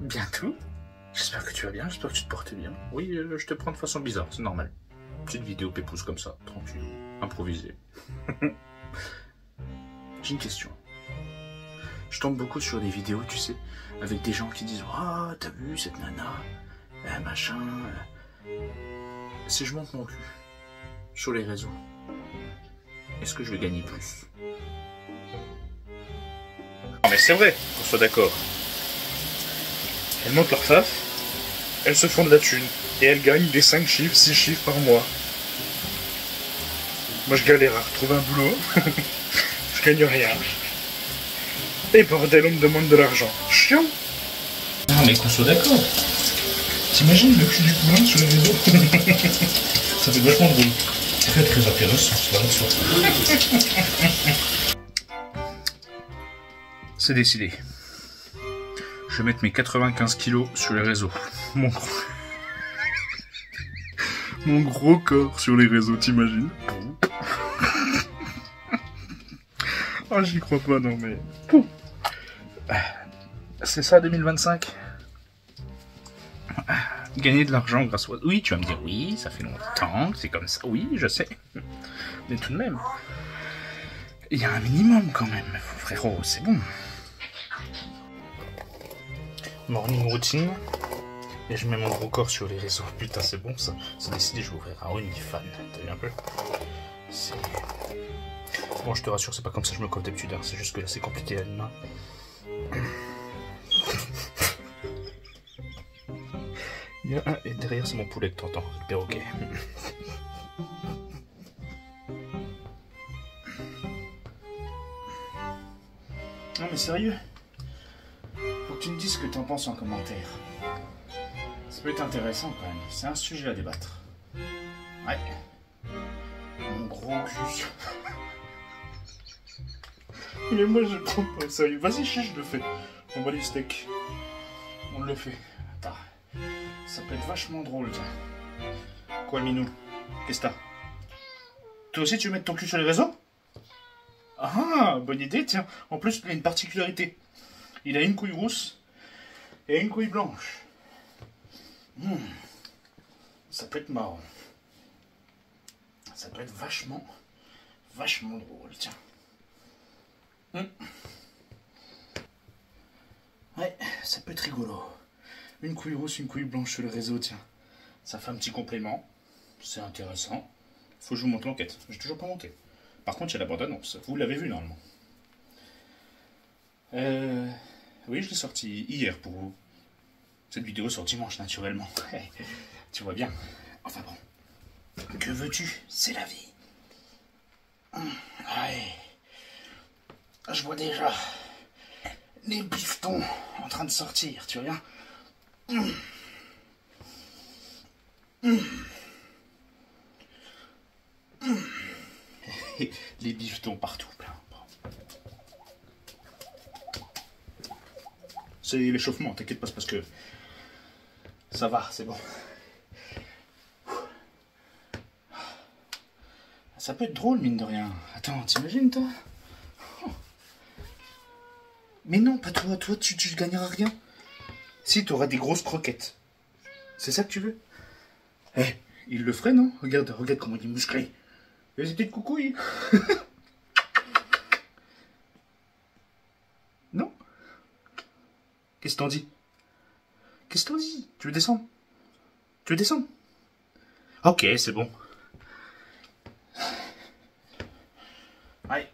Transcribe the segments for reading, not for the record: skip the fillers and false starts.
Bientôt. J'espère que tu vas bien, j'espère que tu te portes bien. Oui, je te prends de façon bizarre, c'est normal. Petite vidéo pépouze comme ça, tranquille, improvisée. J'ai une question. Je tombe beaucoup sur des vidéos, tu sais, avec des gens qui disent « Ah, oh, t'as vu cette nana, machin... » Si je monte mon cul sur les réseaux, est-ce que je vais gagner plus? Non mais c'est vrai, qu'on soit d'accord. Elles montent leur faf, elles se font de la thune, et elles gagnent des 5 chiffres, 6 chiffres par mois. Moi je galère à retrouver un boulot, je gagne rien. Et bordel, on me demande de l'argent. Chiant. Non mais qu'on soit d'accord. T'imagines le cul du poulain sur les réseaux? Ça fait vachement drôle. Très très intéressant, c'est vrai que c'est décidé. Je vais mettre mes 95 kilos sur les réseaux. Mon gros corps sur les réseaux, t'imagines? Oh, j'y crois pas, non mais... C'est ça 2025? Gagner de l'argent grâce au... Oui, tu vas me dire, oui, ça fait longtemps que c'est comme ça. Oui, je sais. Mais tout de même, il y a un minimum quand même, frérot, c'est bon. Morning routine. Et je mets mon gros corps sur les réseaux. Putain, c'est bon ça. C'est décidé, je vais ouvrir un OnlyFans. T'as vu un peu? C'est... Bon, je te rassure, c'est pas comme ça que je me coiffe d'habitude. Hein. C'est juste que là, c'est compliqué à une main. Il y a un... Et derrière, c'est mon poulet que t'entends. Le perroquet. Non, mais sérieux? Faut que tu me dises ce que t'en penses en commentaire. Ça peut être intéressant quand même. C'est un sujet à débattre. Ouais. Mon gros cul. Mais moi je prends pas au sérieux. Vas-y, chiche, je le fais. On va les steaks. On le fait. Attends. Ça peut être vachement drôle, tiens. Quoi, Minou? Qu'est-ce que t'as? Toi aussi, tu veux mettre ton cul sur les réseaux? Ah, bonne idée, tiens. En plus, il a une particularité. Il a une couille rousse et une couille blanche. Ça peut être marrant. Ça peut être vachement drôle, tiens. Ouais, ça peut être rigolo. Une couille rousse, une couille blanche sur le réseau, tiens. Ça fait un petit complément. C'est intéressant. Faut que je vous montre l'enquête. J'ai toujours pas monté. Par contre, il y a la bande-annonce. Vous l'avez vu normalement. Oui, je l'ai sorti hier pour vous. Cette vidéo sort dimanche, naturellement. Tu vois bien. Enfin bon. Que veux-tu? C'est la vie. Ouais. Je vois déjà les bifetons en train de sortir, tu vois bien? Les bifetons partout. C'est l'échauffement, t'inquiète pas, c'est parce que ça va, c'est bon. Ça peut être drôle, mine de rien. Attends, t'imagines, toi? Mais non, pas toi. Toi, tu gagneras rien. Si, tu auras des grosses croquettes. C'est ça que tu veux? Eh, il le ferait, non? Regarde comment il est musclé. Les petites coucouilles. Non? Qu'est-ce que t'en dis? Qu'est-ce que t'en dis? Tu veux descendre? Tu veux descendre? Ok, c'est bon. Ouais.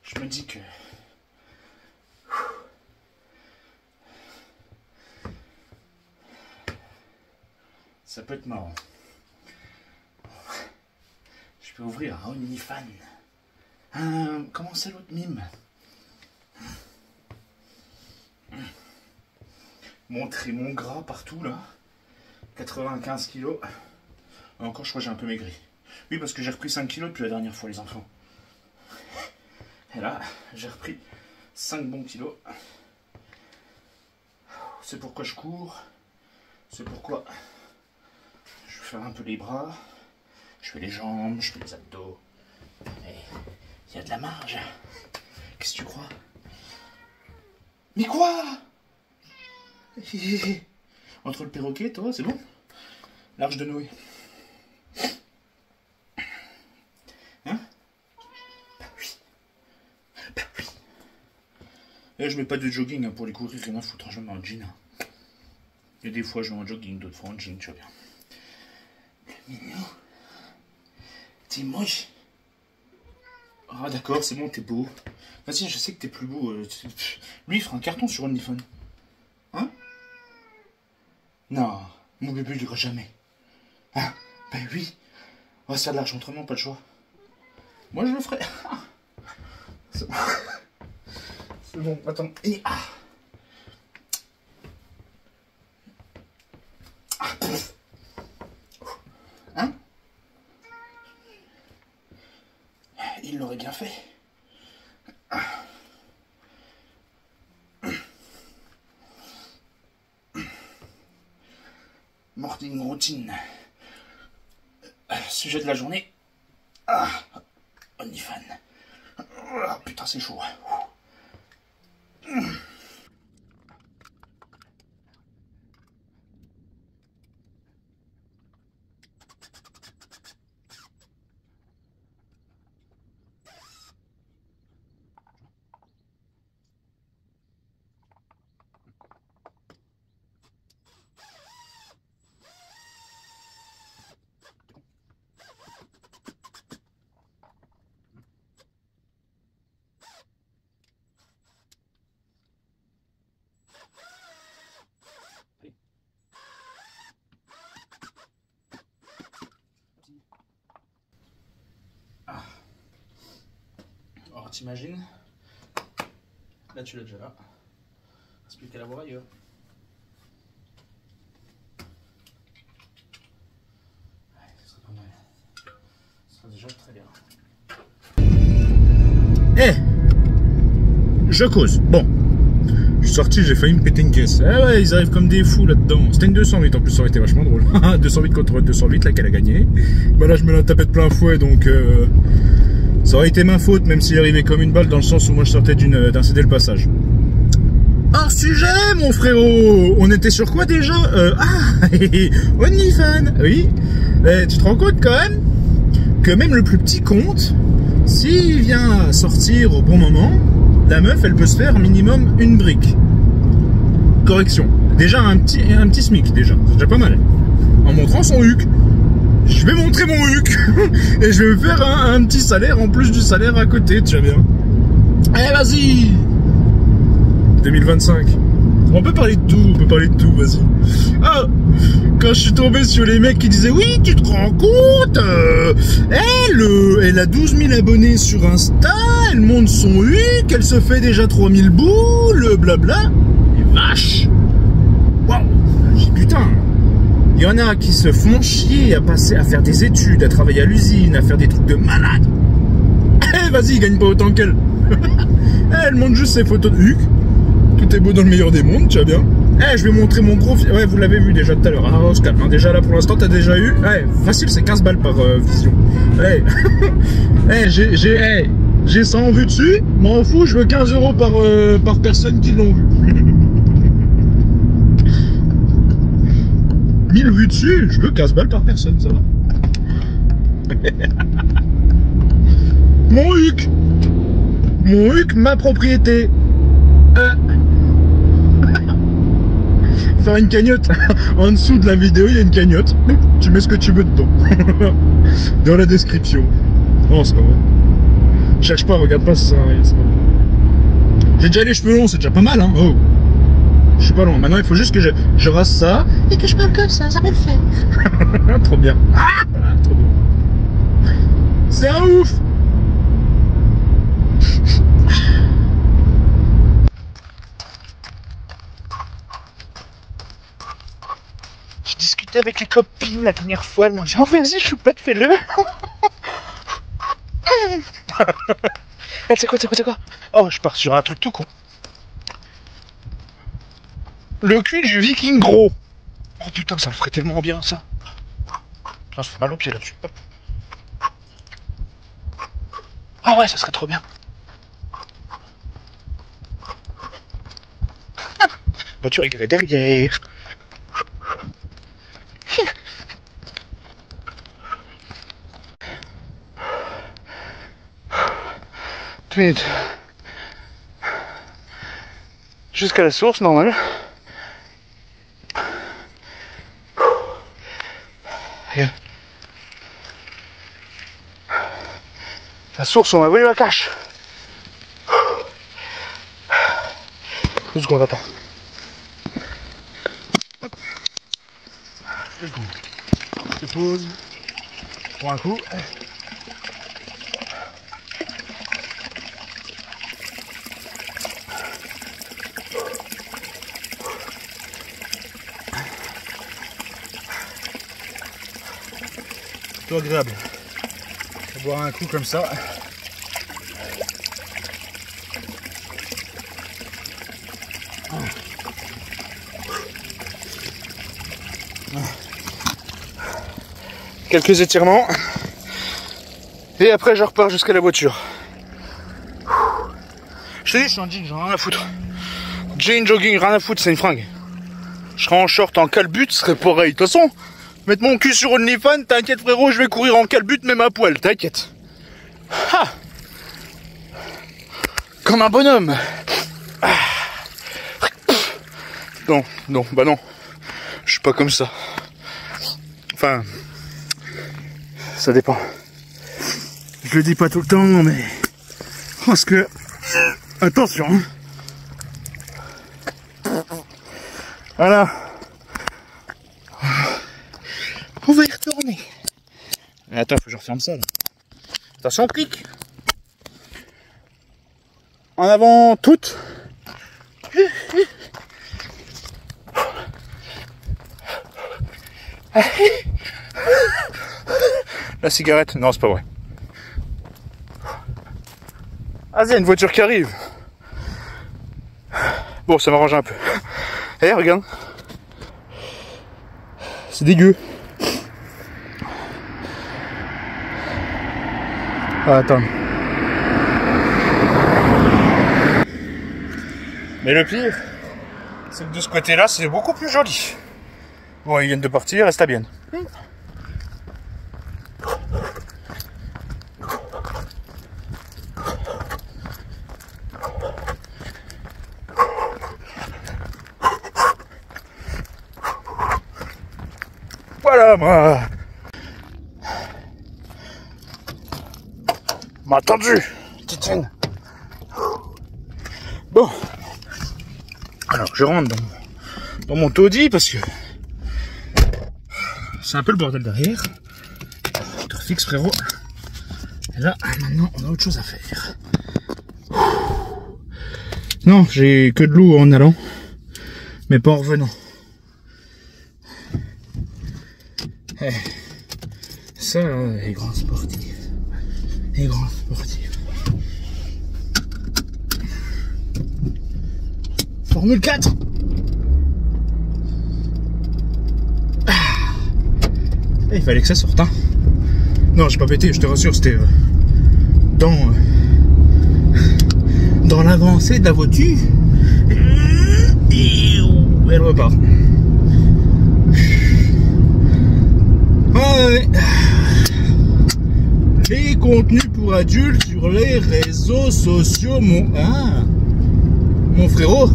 Je me dis que... ça peut être marrant. Je peux ouvrir un OnlyFans. Comment c'est l'autre mime? Montrer mon gras partout là. 95 kilos. Encore, je crois que j'ai un peu maigri. Oui, parce que j'ai repris 5 kilos depuis la dernière fois, les enfants. Et là, j'ai repris 5 bons kilos. C'est pourquoi je cours. C'est pourquoi je vais faire un peu les bras. Je fais les jambes, je fais les abdos. Et il y a de la marge. Qu'est-ce que tu crois? Mais quoi? Entre le perroquet et toi, c'est bon? L'Arche de Noé. Hein? Bah oui. Bah oui. Et je mets pas de jogging hein, pour les courir, rien à foutre, je mets en jean. Et des fois je mets en jogging, d'autres fois en jean, tu vois bien. Le mignon. T'es moche. Ah d'accord, c'est bon, t'es beau. Vas-y, je sais que t'es plus beau. Lui, il fera un carton sur OnlyFans. Hein? Non, mon bébé, il ira jamais. Ah, ben oui. On va se faire de l'argent autrement, pas le choix. Moi, je le ferai. C'est bon. C'est bon, attends. Et ah. Ah, hein? Il l'aurait bien fait. Morning routine. Sujet de la journée. Ah, OnlyFans. Ah, putain, c'est chaud. Alors t'imagines, là tu l'as déjà là, reste plus qu'à la voir ailleurs. Ouais, ce serait pas mal, ce serait déjà très bien. Je cause, bon, je suis sorti, j'ai failli me péter une caisse. Ah ouais, ils arrivent comme des fous là-dedans. C'était une 208 en plus, ça aurait été vachement drôle. 208 contre 208, là qu'elle a gagné. Bah là je me la tapais de plein fouet donc... ça aurait été ma faute, même s'il arrivait comme une balle, dans le sens où moi je sortais d'un CD le passage. Hors sujet, mon frérot. On était sur quoi déjà? OnlyFans. Oui. Tu te rends compte quand même que même le plus petit compte, s'il vient sortir au bon moment, la meuf, elle peut se faire minimum une brique. Correction. Déjà un petit SMIC, déjà. C'est déjà pas mal. En montrant son huc. Je vais montrer mon huc et je vais me faire un petit salaire en plus du salaire à côté, tu vois bien. Allez, vas-y 2025. On peut parler de tout, vas-y. Ah, quand je suis tombé sur les mecs qui disaient oui, tu te rends compte, elle a 12 000 abonnés sur Insta, elle monte son huc, elle se fait déjà 3000 boules, blabla. Et vache. Waouh. J'ai dit putain. Il y en a qui se font chier à faire des études, à travailler à l'usine, à faire des trucs de malade. Eh, vas-y, il gagne pas autant qu'elle. Elle montre juste ses photos de huc. Tout est beau dans le meilleur des mondes, tu vois bien. Eh, je vais montrer mon gros... Ouais, vous l'avez vu déjà tout à l'heure. Ah, on se calme. Déjà là, pour l'instant, t'as déjà eu... Ouais, facile, c'est 15 balles par vision. Eh, j'ai 100 vues dessus. M'en fous, je veux 15 € par personne qui l'ont vu. 1000 vues dessus, je veux 15 balles par personne, ça va. Mon huc, ma propriété. Faire une cagnotte. En dessous de la vidéo, il y a une cagnotte. Tu mets ce que tu veux dedans. Dans la description. Non, c'est pas vrai. Cherche pas, regarde pas, ça sert à rien. J'ai déjà les cheveux longs, c'est déjà pas mal, hein. Oh. Je suis pas loin. Maintenant, il faut juste que je rase ça. Et que je parle comme ça va le faire. Trop bien. Ah, trop bien. C'est un ouf. Je discutais avec les copines la dernière fois. Elles m'ont dit, oh, vas-y, choupette, fais-le. C'est quoi? Oh, je pars sur un truc tout con. Le cul du viking gros. Oh putain, ça le ferait tellement bien ça. Putain, ça fait mal aux pieds là-dessus. Ah ouais, ça serait trop bien. voiture est derrière. 2 minutes. Jusqu'à la source, normal. Regarde. La source, on va voler la cache. 2 secondes, attends. Hop. 2 secondes. Je pose. Pour un coup. C'est agréable. On va boire un coup comme ça. Quelques étirements. Et après je repars jusqu'à la voiture. Je te dis, je suis en jean, j'en ai rien à foutre. Jean, jogging, rien à foutre, c'est une fringue. Je serais en short, en calbut, ce serait pareil. De toute façon, mettre mon cul sur OnlyFans, t'inquiète frérot, je vais courir en calbut, même à poil, t'inquiète. Ah, comme un bonhomme. Ah. Non, non, bah non. Je suis pas comme ça. Enfin, ça dépend. Je le dis pas tout le temps, mais... Parce que... Attention. Voilà. On va y retourner. Attends, faut que je referme ça là. Attention, clic. En avant, toutes. La cigarette, non, c'est pas vrai. Ah, il y a une voiture qui arrive. Bon, ça m'arrange un peu. Eh, regarde. C'est dégueu. Ah, attends. Mais le pire, c'est que de ce côté-là, c'est beaucoup plus joli. Bon, ils viennent de partir, reste à bien. Voilà, moi. M'a attendu, Titienne. Bon. Alors, je rentre dans mon taudis parce que c'est un peu le bordel derrière. Moteur fixe, frérot. Et là, maintenant, on a autre chose à faire. Non, j'ai que de l'eau en allant, mais pas en revenant. Eh, ça, les grands sportifs. Les grands sportifs. Formule 4. Eh, il fallait que ça sorte, hein. Non, j'ai pas pété, je te rassure, c'était dans l'avancée de la voiture. Et elle repart. Ouais. Les contenus pour adultes sur les réseaux sociaux, mon frérot.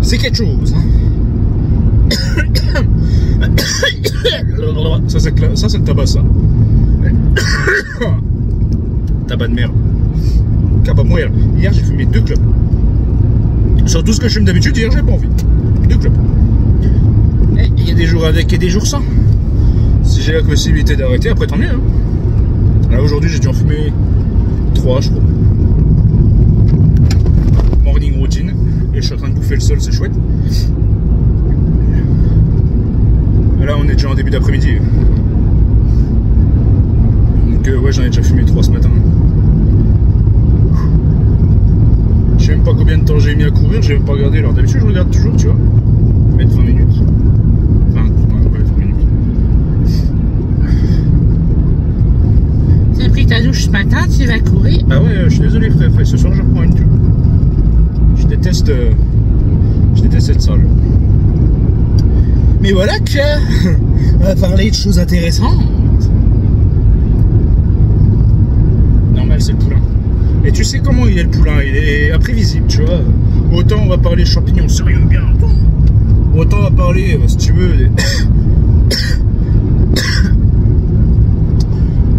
C'est quelque chose, hein. Ça c'est le tabac, ça. Tabac de merde. Capable de mourir. Hier j'ai fumé 2 clopes. Sur tout ce que je fume d'habitude, hier j'ai pas envie. 2 clopes. Il y a des jours avec et des jours sans. Si j'ai la possibilité d'arrêter, après tant mieux, hein. Là aujourd'hui j'ai dû en fumer 3, je crois. Morning routine. Et je suis en train de bouffer le sol, c'est chouette. Là on est déjà en début d'après-midi. Donc ouais, j'en ai déjà fumé 3 ce matin. Je sais même pas combien de temps j'ai mis à courir, j'ai même pas regardé. Alors d'habitude je regarde toujours, tu vois. Mettre 20 minutes. Enfin, ouais, 20 minutes. T'as pris ta douche ce matin, Tu vas courir? Ah ouais, je suis désolé frère, ce soir je reprends une queue. Je déteste cette salle. Mais voilà que on va parler de choses intéressantes. Normal, c'est le poulain. Et tu sais comment il est le poulain, il est imprévisible, tu vois. Autant on va parler champignons sérieux, bien. Autant on va parler, si tu veux,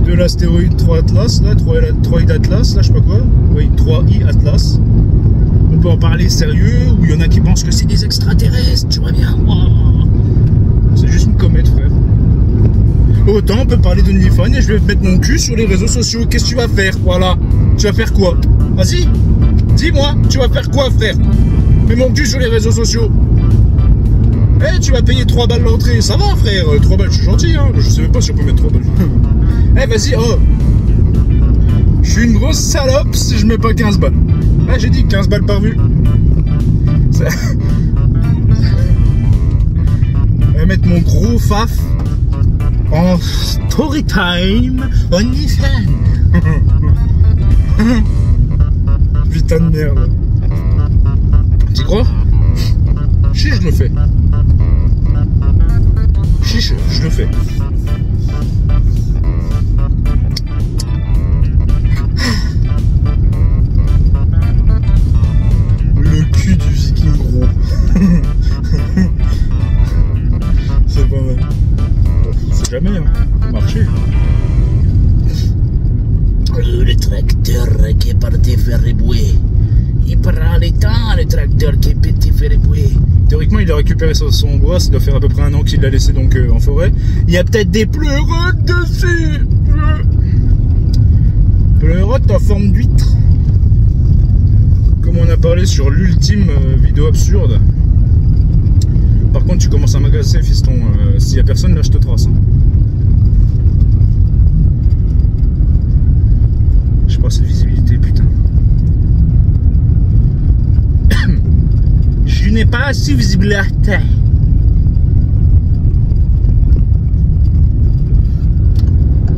de l'astéroïde 3 Atlas, là, 3i Atlas, là, je sais pas quoi. Oui, 3i Atlas. On peut en parler sérieux, ou il y en a qui pensent que c'est des extraterrestres, tu vois bien. Wow. C'est juste une comète, frère. Autant on peut parler de OnlyFans et je vais mettre mon cul sur les réseaux sociaux. Qu'est-ce que tu vas faire? Voilà. Tu vas faire quoi? Vas-y, dis-moi, tu vas faire quoi, frère? Mets mon cul sur les réseaux sociaux. Eh, tu vas payer 3 balles l'entrée. Ça va, frère? 3 balles, je suis gentil, hein. Je sais même pas si on peut mettre 3 balles. Eh, vas-y, oh. Je suis une grosse salope si je mets pas 15 balles. Ah, j'ai dit 15 balles par vue. Ça... Je vais mettre mon gros faf en story time OnlyFans. Putain de merde. Tu crois? Chiche, je le fais. Chiche, je le fais. Le cul du viking gros. C'est pas mal. On sait jamais, hein. Ça marcher. Le tracteur qui est parti faire ébouer. Il prend le temps, le tracteur qui est parti faire ébouer. Théoriquement, il a récupéré son bois, ça doit faire à peu près 1 an qu'il l'a laissé donc en forêt. Il y a peut-être des pleurotes dessus. Pleurotes en forme d'huître. Comme on a parlé sur l'ultime vidéo absurde. Par contre, tu commences à m'agacer, fiston. S'il y a personne, là, je te trace. Hein. J'ai pas assez de visibilité, putain. Je n'ai pas assez de visibilité.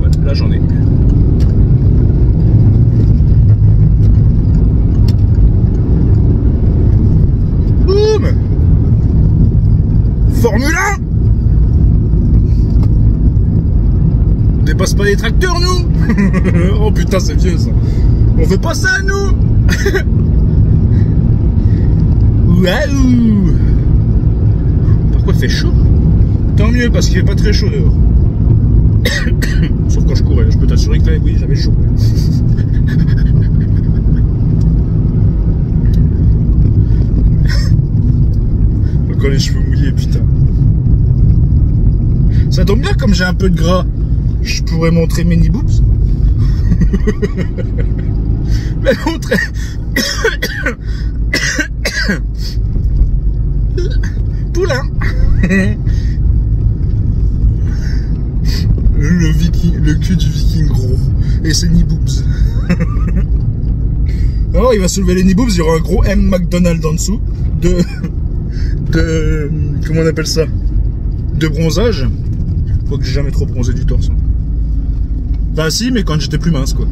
Ouais, là, j'en ai. Boum! Formule 1! On dépasse pas les tracteurs, nous! Oh putain, c'est vieux ça! On fait pas ça, nous! Waouh! Par contre, il fait chaud? Tant mieux, parce qu'il fait pas très chaud dehors. Sauf quand je courais, je peux t'assurer que oui, j'avais chaud. Encore les cheveux mouillés, putain. Ça tombe bien, comme j'ai un peu de gras, je pourrais montrer mes boobs. Mais montrer... Poulain. Le cul du viking gros. Et ses boobs. Alors il va soulever les boobs, il y aura un gros M McDonald's en dessous. Comment on appelle ça? De bronzage. Faut que j'ai jamais trop bronzé du torse. Enfin si, mais quand j'étais plus mince quoi.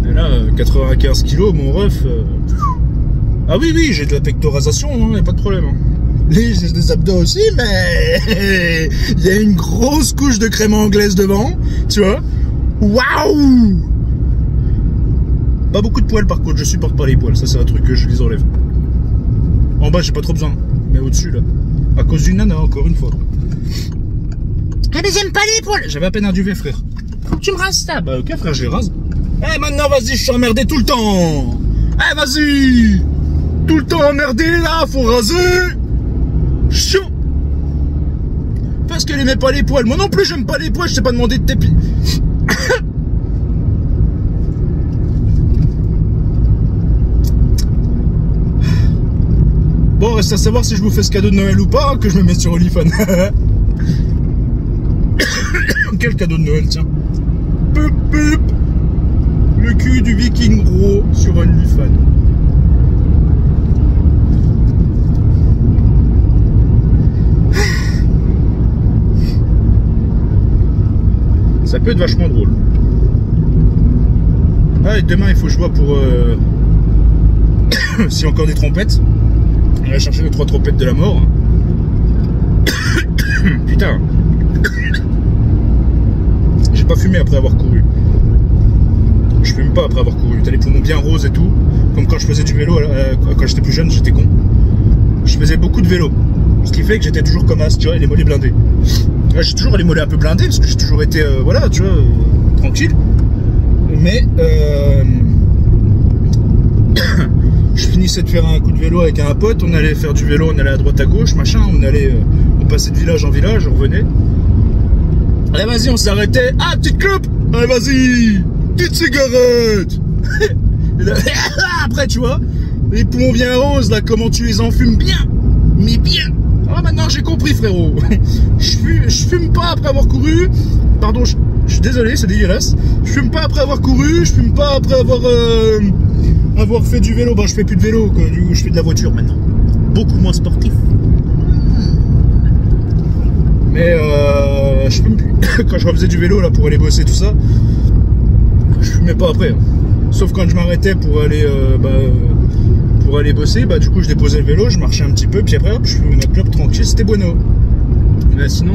Et là, 95 kilos, mon ref. Ah oui, oui, j'ai de la pectorisation, hein, y a pas de problème. Hein. J'ai des abdos aussi, mais il y a une grosse couche de crème anglaise devant, tu vois. Waouh! Pas beaucoup de poils par contre, je supporte pas les poils, ça c'est un truc que je les enlève. En bas j'ai pas trop besoin, mais au-dessus là. À cause d'une nana, encore une fois. Ah mais j'aime pas les poils. J'avais à peine un duvet, frère. Tu me rases ça. Bah ok frère, je les rase. Eh maintenant vas-y, je suis emmerdé tout le temps. Eh vas-y. Tout le temps emmerdé là, faut raser. Chaud. Parce qu'elle aimait pas les poils. Moi non plus j'aime pas les poils, je t'ai pas demandé de t'épiler. Bon, reste à savoir si je vous fais ce cadeau de Noël ou pas, hein, que je me mets sur OnlyFans. Quel cadeau de Noël, tiens. Pup, pup. Le cul du viking gros sur OnlyFans. Ça peut être vachement drôle. Ah, et demain, il faut que je vois pour... s'il y a encore des trompettes. On va chercher les 3 trompettes de la mort. Putain. J'ai pas fumé après avoir couru. Je fume pas après avoir couru. T'as les poumons bien roses et tout. Comme quand je faisais du vélo, quand j'étais plus jeune, j'étais con. Je faisais beaucoup de vélo. Ce qui fait que j'étais toujours comme as, tu vois, les mollets blindés. Là, j'ai toujours les mollets un peu blindés parce que j'ai toujours été, voilà, tu vois, tranquille. Mais, je finissais de faire un coup de vélo avec un pote. On allait faire du vélo, on allait à droite à gauche, machin. On passait de village en village, on revenait. Allez, vas-y, on s'arrêtait. Ah, petite clope. Allez, vas-y. Petite cigarette. Et là, après, tu vois, les poumons bien roses, là, comment tu les enfumes bien. Mais bien. Ah, maintenant, j'ai compris, frérot. Je fume pas après avoir couru. Pardon, je suis désolé, c'est dégueulasse. Je fume pas après avoir couru. Je fume pas après avoir fait du vélo. Bon, je fais plus de vélo, quoi. Du coup, je fais de la voiture maintenant. Beaucoup moins sportif. Mais je fume plus. Quand je refaisais du vélo là pour aller bosser tout ça, je fumais pas après. Sauf quand je m'arrêtais pour aller bosser, bah du coup je déposais le vélo, je marchais un petit peu, puis après hop, je fumais ma clope tranquille, c'était bueno. Mais sinon,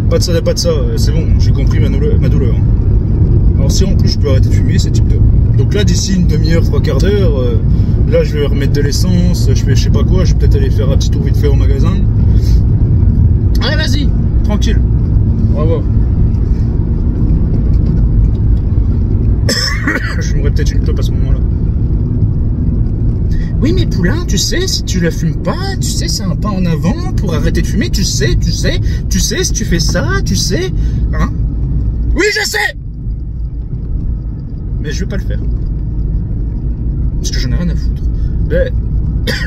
pas de ça, c'est bon, j'ai compris ma douleur. Alors si en plus je peux arrêter de fumer, c'est type 2. Donc là d'ici une demi-heure, 3/4 d'heure, là je vais remettre de l'essence, je fais je sais pas quoi, je vais peut-être aller faire un petit tour vite fait au magasin. Allez vas-y, tranquille. Bravo. Je fumerais peut-être une clope à ce moment-là. Oui mais Poulain, tu sais, si tu la fumes pas, tu sais, c'est un pas en avant pour arrêter de fumer, tu sais, si tu fais ça, tu sais, hein? Oui je sais. Mais je vais pas le faire. Parce que j'en ai rien à foutre. Mais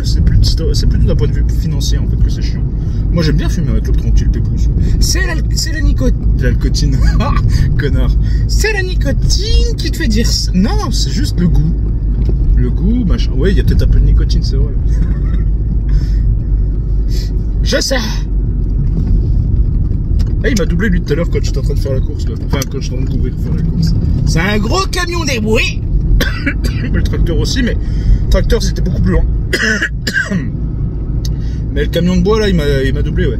c'est plutôt d'un point de vue financier en fait que c'est chiant. Moi j'aime bien fumer avec le tranquille pépouze. C'est la nicotine. L'alcotine. Ah, connard. C'est la nicotine qui te fait dire ça. Non, c'est juste le goût. Le goût, machin. Ouais, il y a peut-être un peu de nicotine, c'est vrai. Je sais. Ah, il m'a doublé lui tout à l'heure quand j'étais en train de faire la course là. Enfin quand j'étais en train de courir faire la course. C'est un gros camion déboué. Le tracteur aussi, mais le tracteur c'était beaucoup plus loin. Mais le camion de bois là il m'a doublé, ouais.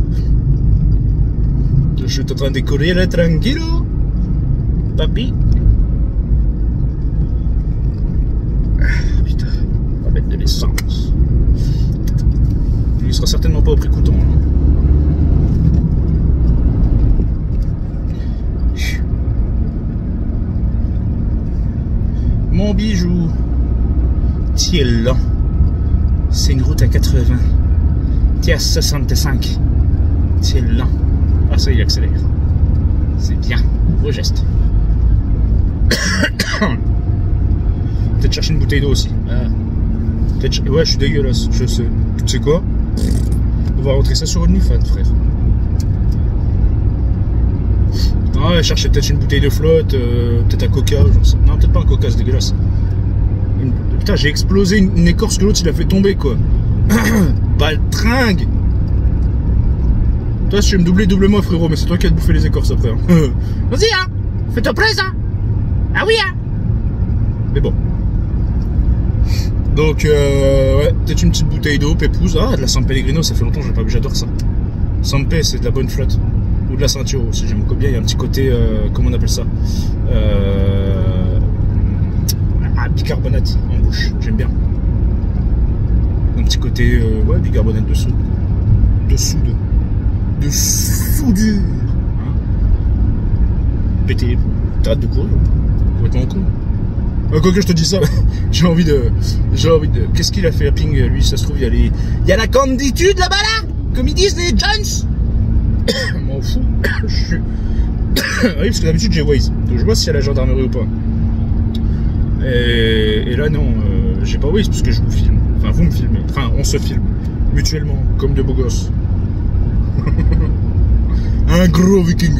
Je suis en train de décoller là tranquillo. Papy. Putain, on va mettre de l'essence. Il sera certainement pas au prix coûtant. Hein. Mon bijou, t'es lent. C'est une route à 80. T'es à 65. T'es lent. Ah ça il accélère. C'est bien. Beau geste. Peut-être chercher une bouteille d'eau aussi. Ouais, je suis dégueulasse. Je sais. Tu sais quoi? On va rentrer ça sur OnlyFans, frère. Ouais, chercher peut-être une bouteille de flotte, peut-être un coca, genre ça. Non, peut-être pas un coca, c'est dégueulasse. Putain, j'ai explosé une écorce que l'autre il a fait tomber, quoi. Baltringue. Toi, si tu veux me doubler, double-moi, frérot, mais c'est toi qui as bouffé les écorces après. Hein. Vas-y, hein. Fais-toi plaisir, hein. Ah oui, hein. Mais bon. Donc, ouais, peut-être une petite bouteille d'eau, pépouze. Ah, de la San Pellegrino, ça fait longtemps que j'ai pas bu, j'adore ça. San P, c'est de la bonne flotte. Ou de la ceinture aussi, j'aime bien, il y a un petit côté, comment on appelle ça, bicarbonate en bouche, j'aime bien. Un petit côté, ouais, bicarbonate de soude. De soudure. Hein. Pété, t'arrêtes de courir, complètement con. Quoi que je te dis ça, j'ai envie de, qu'est-ce qu'il a fait à Ping, lui, ça se trouve, il y a la canditude là-bas là, comme ils disent les Jones. M'en fous. Je suis... oui, parce que d'habitude j'ai Waze, donc je vois s'il y a la gendarmerie ou pas. Et là non, j'ai pas Waze parce que je vous filme. Enfin, vous me filmez. Enfin, on se filme mutuellement, comme de beaux gosses. Un gros viking.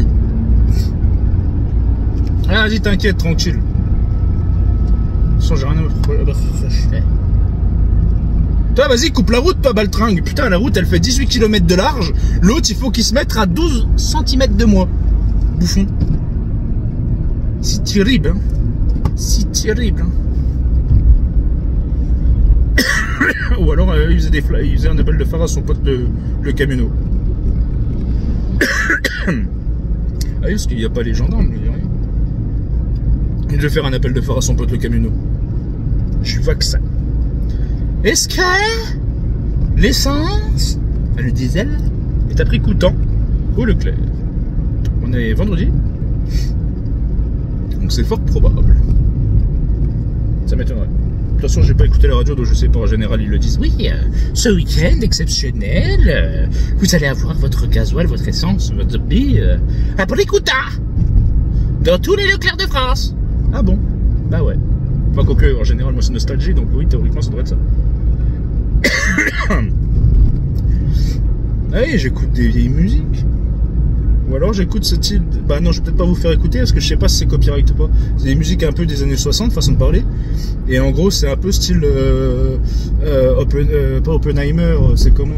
Ah, vas-y, t'inquiète, tranquille. De toute façon, j'ai rien à me faire. Toi, vas-y, coupe la route, toi, baltringue. Putain, la route, elle fait 18 km de large. L'autre, il faut qu'il se mette à 12 cm de moi. Bouffon. C'est terrible, hein. C'est terrible, hein. Ou alors, il faisait un appel de phare à son pote, le camionneau. Ah oui, parce qu'il n'y a pas les gendarmes, il n'y a rien. Il devait faire un appel de phare à son pote, le camionneau. Je suis vexé. Est-ce que l'essence, le diesel, est à prix coûtant au Leclerc? On est vendredi, donc c'est fort probable. Ça m'étonnerait. De toute façon, j'ai pas écouté la radio, donc je sais pas. En général, ils le disent. Oui, ce week-end exceptionnel, vous allez avoir votre gasoil, votre essence, votre bille à prix coûtant dans tous les Leclerc de France. Ah bon? Bah ouais. Enfin, quoique, en général, moi, c'est nostalgie, donc oui, théoriquement, ça devrait être ça. Ah oui, j'écoute des vieilles musiques. Ou alors j'écoute ce style... Bah non, je vais peut-être pas vous faire écouter parce que je sais pas si c'est copyright ou pas. C'est des musiques un peu des années 60, façon de parler. Et en gros, c'est un peu style... pas Oppenheimer, c'est comment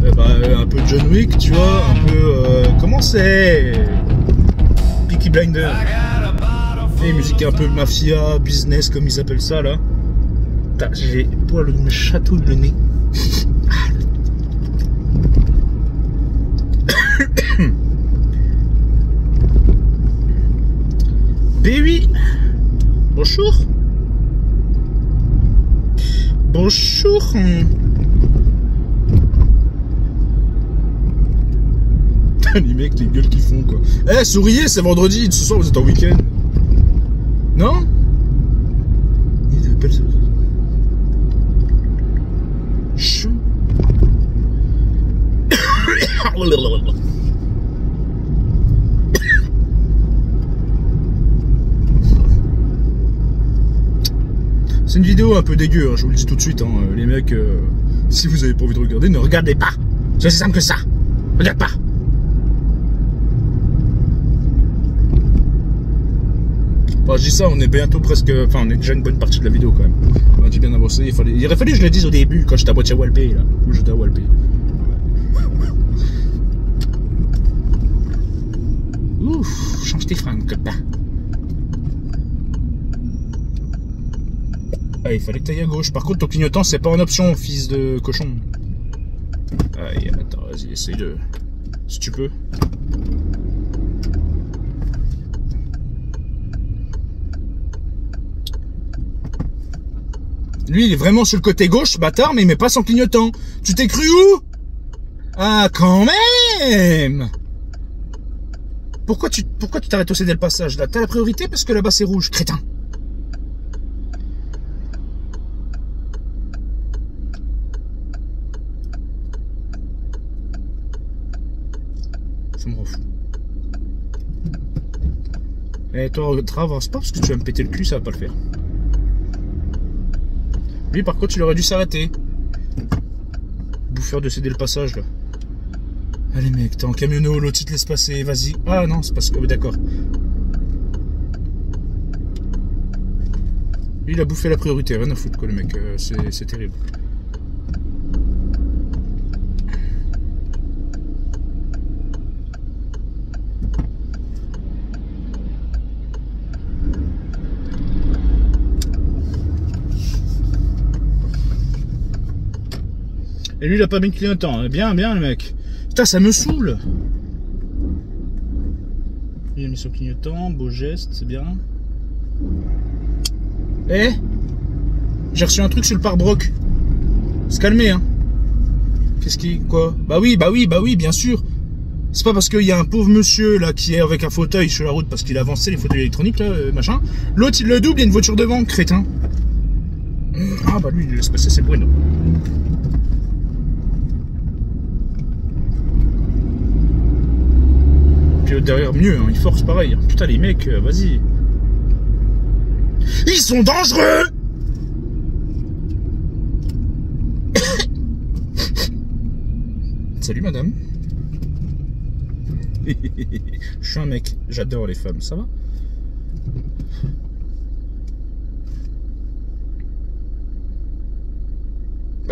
un peu John Wick, tu vois. Un peu... comment c'est Peaky Blinders. Et musique un peu mafia, business, comme ils appellent ça, là. J'ai pour le château de nez. B8. Bonjour. Bonjour. Les mecs, les gueules qu'ils font, quoi. Eh, souriez, c'est vendredi. Ce soir, vous êtes en week-end. Non? Il appelle ça. Chou. C'est une vidéo un peu dégueu, hein, je vous le dis tout de suite, hein, les mecs, si vous avez pas envie de regarder, ne regardez pas. C'est aussi simple que ça. Regarde pas. Enfin, je dis ça, on est bientôt presque... Enfin, on est déjà une bonne partie de la vidéo, quand même. On a dit bien avancé. Il aurait fallu que je le dise au début, quand j'étais à moitié à Walpé, là. Où j'étais à Walpé. Ouf, change tes fringues, copain. Ah, il fallait que t'ailles à gauche. Par contre, ton clignotant, c'est pas en option, fils de cochon. Aïe, attends, vas-y, essaye de... Si tu peux. Lui, il est vraiment sur le côté gauche, bâtard, mais il met pas son clignotant. Tu t'es cru où? Ah, quand même! Pourquoi tu t'arrêtes au céder le passage, là? T'as la priorité parce que là-bas, c'est rouge, crétin. Ça me rend fou. Et toi, traverse pas parce que tu vas me péter le cul, ça va pas le faire. Lui, par contre, il aurait dû s'arrêter. Bouffeur de céder le passage, là. Allez, mec, t'es en camionneau, l'autre, il te laisse passer, vas-y. Ah non, c'est parce que... d'accord. Lui, il a bouffé la priorité, rien à foutre, quoi, le mec. C'est terrible. Et lui, il a pas mis de clignotant. Bien, bien, le mec. Putain, ça me saoule. Il a mis son clignotant. Beau geste, c'est bien. Eh, j'ai reçu un truc sur le pare-broc. Se calmer, hein. Qu'est-ce qui... Quoi? Bah oui, bien sûr. C'est pas parce qu'il y a un pauvre monsieur, là, qui est avec un fauteuil sur la route parce qu'il a avancé les fauteuils électroniques, là, machin. L'autre, il le double, il y a une voiture devant, crétin. Ah, bah lui, il laisse passer ses Bueno. Derrière mieux, hein, ils forcent pareil. Putain, les mecs, vas-y. Ils sont dangereux. Salut madame. Je suis un mec, j'adore les femmes, ça va?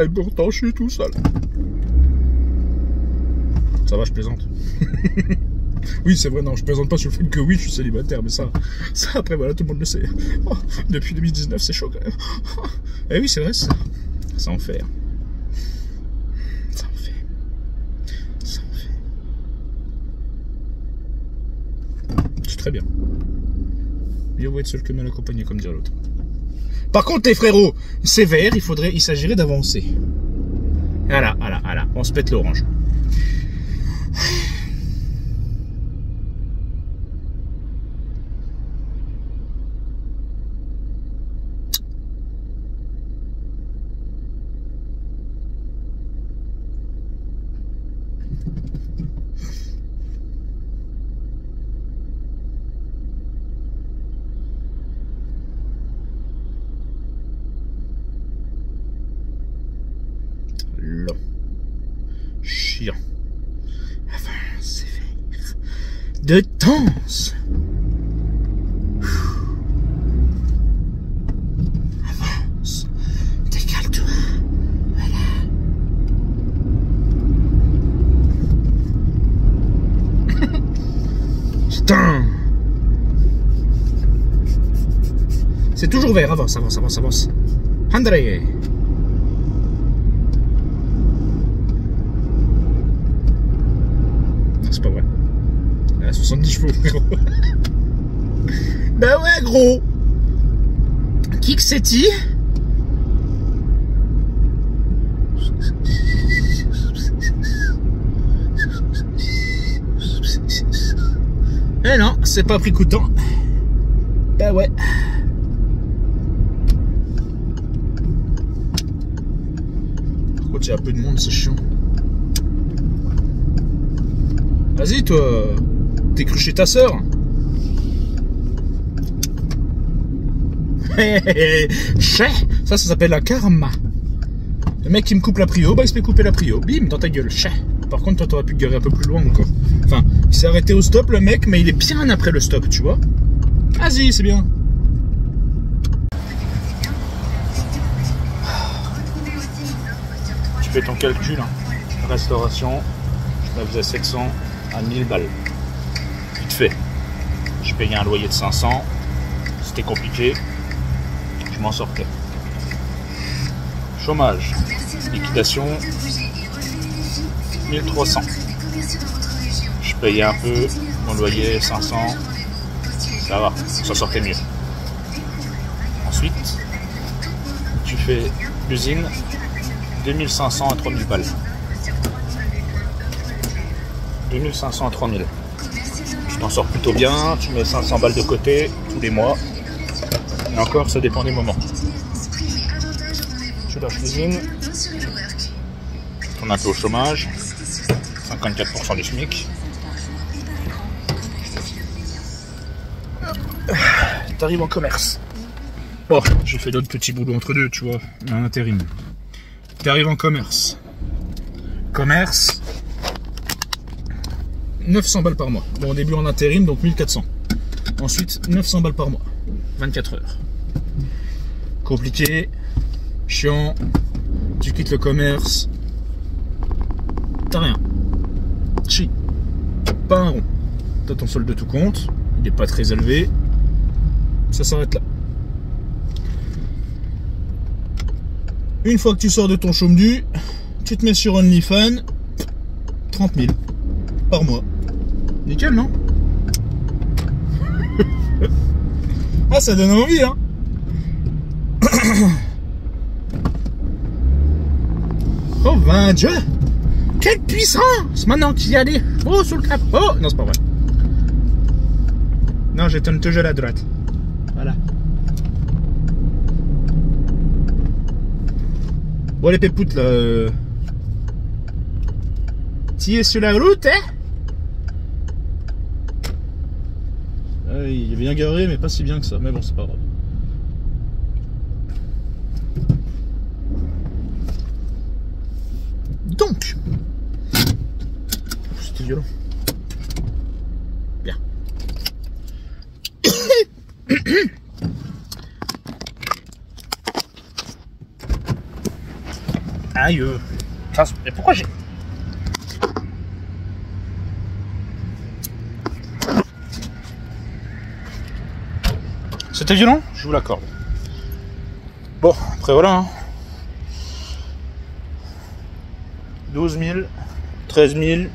Et pourtant, je suis tout seul. Ça va, je plaisante. Oui, c'est vrai, non, je plaisante pas sur le fait que oui, je suis célibataire, mais ça après, voilà, tout le monde le sait. Oh, depuis 2019, c'est chaud, quand même. Oh, eh oui, c'est vrai, ça en fait. Ça en fait. Ça en fait. C'est très bien. Mieux vaut être seul que mal accompagné, comme dirait l'autre. Par contre, les frérots, c'est vert, il s'agirait d'avancer. Voilà, on se pète l'orange. Long. Chiant. Avance, vert. De danse. Avance. Décale-toi. Voilà. Putain. C'est toujours vert. Avance. André. C'est pas vrai. Elle a 70 chevaux, gros. Ben ouais, gros. Qui que c'est-il? Eh non, c'est pas pris coup de temps. Ben ouais. Par contre, il y a un peu de monde, c'est chiant. Vas-y, toi, t'es cru chez ta sœur. Ça s'appelle la karma. Le mec qui me coupe la prio, bah il se fait couper la prio. Bim, dans ta gueule. Par contre, toi, t'aurais pu te garer un peu plus loin encore. Enfin, il s'est arrêté au stop, le mec, mais il est bien après le stop, tu vois. Vas-y, c'est bien. Tu fais ton calcul, hein. Restauration, je me faisais 700 à 1000 balles. Vite fait. Je payais un loyer de 500. C'était compliqué. Je m'en sortais. Chômage. Liquidation. 1300. Je payais un peu. Mon loyer 500. Ça va. Ça sortait mieux. Ensuite, tu fais l'usine. 2500 à 3000 balles. 2500 à 3000. Tu t'en sors plutôt bien, tu mets 500 balles de côté tous les mois. Et encore, ça dépend des moments. Tu lâches l'usine, tu tournes un peu au chômage, 54% du SMIC. T'arrives en commerce. Bon, j'ai fait d'autres petits boulots entre deux, tu vois, un intérim. T'arrives en commerce. Commerce. 900 balles par mois. Bon, au début en intérim, donc 1400. Ensuite, 900 balles par mois. 24 heures. Compliqué. Chiant. Tu quittes le commerce. T'as rien. Chi. Pas un rond. T'as ton solde de tout compte. Il n'est pas très élevé. Ça s'arrête là. Une fois que tu sors de ton chôme-du, tu te mets sur OnlyFans. 30 000 par mois. Nickel, non? Ah, ça donne envie, hein. Oh, ben Dieu! Quelle puissance! Maintenant qu'il y a des chevaux sous le capot! Oh! Non, c'est pas vrai. Non, je tourne toujours à droite. Voilà. Bon, les pépoutes, là... Tu es sur la route, hein? Ah, il est bien garé, mais pas si bien que ça. Mais bon, c'est pas grave. Donc, c'était violent. Bien. Aïe. Et pourquoi j'ai... C'était violent, je vous l'accorde. Bon, après voilà. Hein. 12 000, 13 000,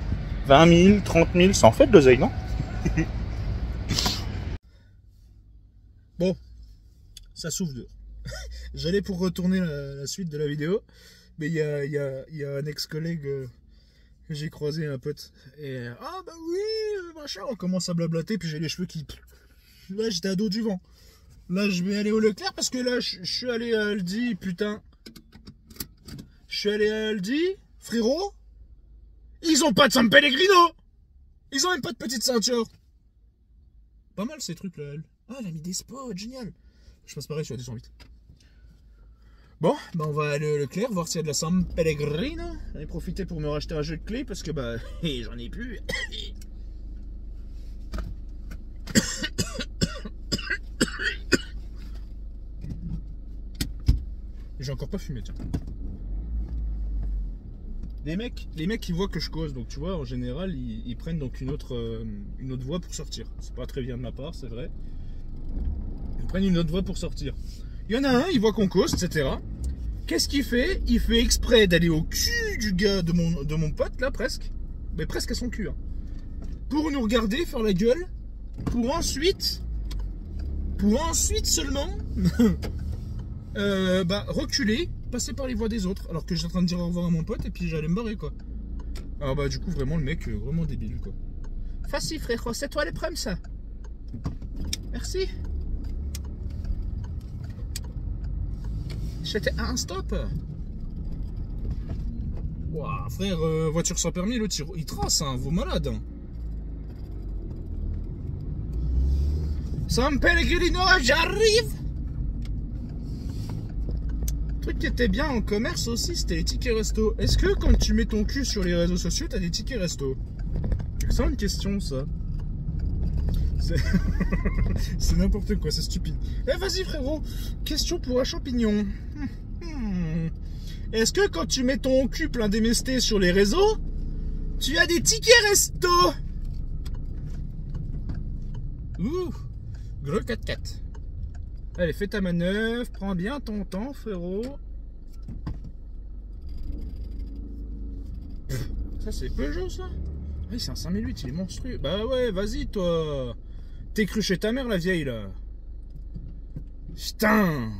20 000, 30 000, ça en fait de l'oseille, non? Bon, ça souffle dehors. J'allais pour retourner la suite de la vidéo, mais il y a un ex-collègue que j'ai croisé, un pote. Et ah bah oui, machin, on commence à blablater, puis j'ai les cheveux qui... Là, j'étais à dos du vent. Là, je vais aller au Leclerc parce que là, je suis allé à Aldi, putain. Je suis allé à Aldi, frérot. Ils ont pas de San Pellegrino. Ils ont même pas de petite ceinture. Pas mal ces trucs là. Ah, elle a mis des spots, génial. Je passe pareil, je suis à 208. Bon, bah on va aller au Leclerc, voir s'il y a de la San Pellegrino. J'en ai profité pour me racheter un jeu de clés parce que bah, j'en ai plus. J'ai encore pas fumé, tiens. Les mecs ils voient que je cause, donc tu vois, en général, ils prennent donc une autre voie pour sortir. C'est pas très bien de ma part, c'est vrai. Ils prennent une autre voie pour sortir. Il y en a un, il voit qu'on cause, etc. Qu'est-ce qu'il fait? Il fait exprès d'aller au cul du gars, de mon pote, là, presque. Mais presque à son cul, hein. Pour nous regarder, faire la gueule. Pour ensuite seulement... reculer, passer par les voies des autres, alors que j'étais en train de dire au revoir à mon pote et puis j'allais me barrer, quoi. Alors bah du coup vraiment le mec vraiment débile, quoi. Facile frérot, c'est toi le problème, ça. Merci. J'étais à un stop. Ouah, frère, voiture sans permis, l'autre il trace, hein, vous malade, hein. San Pellegrino, j'arrive. Le truc qui était bien en commerce aussi, c'était les tickets resto. Est-ce que quand tu mets ton cul sur les réseaux sociaux, t'as des tickets resto? C'est une question, ça. C'est n'importe quoi, c'est stupide. Eh vas-y frérot, question pour un champignon. Est-ce que quand tu mets ton cul plein d'MST sur les réseaux, tu as des tickets resto? Ouh, gros 4x4. Allez, fais ta manœuvre, prends bien ton temps, frérot. Ça, c'est Peugeot, ça? Ah, c'est un 5008, il est monstrueux. Bah ouais, vas-y, toi. T'es cru chez ta mère, la vieille, là. Putain.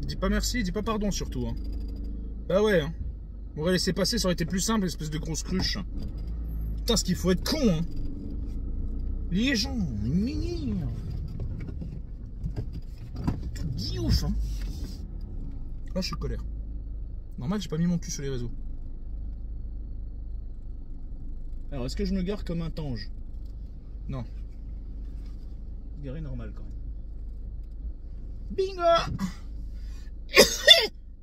Dis pas merci, dis pas pardon, surtout. Hein. Bah ouais, hein. On aurait laissé passer, ça aurait été plus simple, espèce de grosse cruche. Putain, ce qu'il faut être con, hein. Les gens, tout dit ouf, hein. Là, je suis colère. Normal, j'ai pas mis mon cul sur les réseaux. Alors, est-ce que je me gare comme un tange? Non. Garé normal, quand même. Bingo.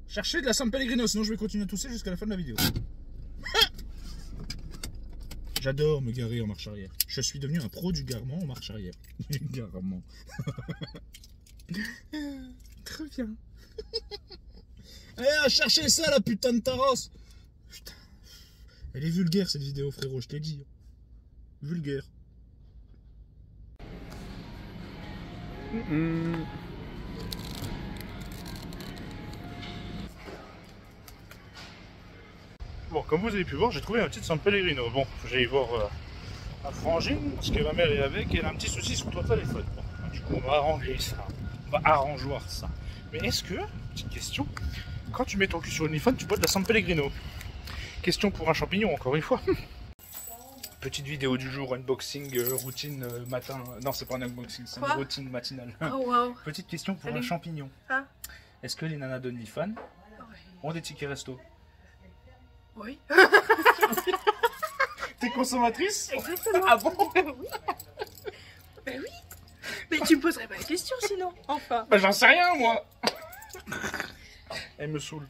Cherchez de la San Pellegrino, sinon je vais continuer à tousser jusqu'à la fin de la vidéo. J'adore me garer en marche arrière. Je suis devenu un pro du garement en marche arrière. Du garement. Très bien. Allez, cherchez ça, la putain de tarosse. Putain. Elle est vulgaire, cette vidéo, frérot, je t'ai dit. Vulgaire. Bon, comme vous avez pu voir, j'ai trouvé un petit San Pellegrino. Bon, j'allais voir ma frangine, parce que ma mère est avec, et elle a un petit souci sur ton téléphone. Bon, du coup, on va arranger ça. On va arrangeoir ça. Mais est-ce que, petite question, quand tu mets ton cul sur une iPhone, tu bois de la San Pellegrino? Question pour un champignon, encore une fois. Petite vidéo du jour, unboxing, routine matin. Non, c'est pas un unboxing, c'est une routine matinale. Oh, wow. Petite question pour un champignon. Ah. Est-ce que les nanas d'OnlyFans ont des tickets resto? Oui. T'es consommatrice? Exactement. Ah bon? Oui. Ben oui. Mais tu me poserais pas la question sinon. Enfin. Bah j'en sais rien moi. Elle me saoule.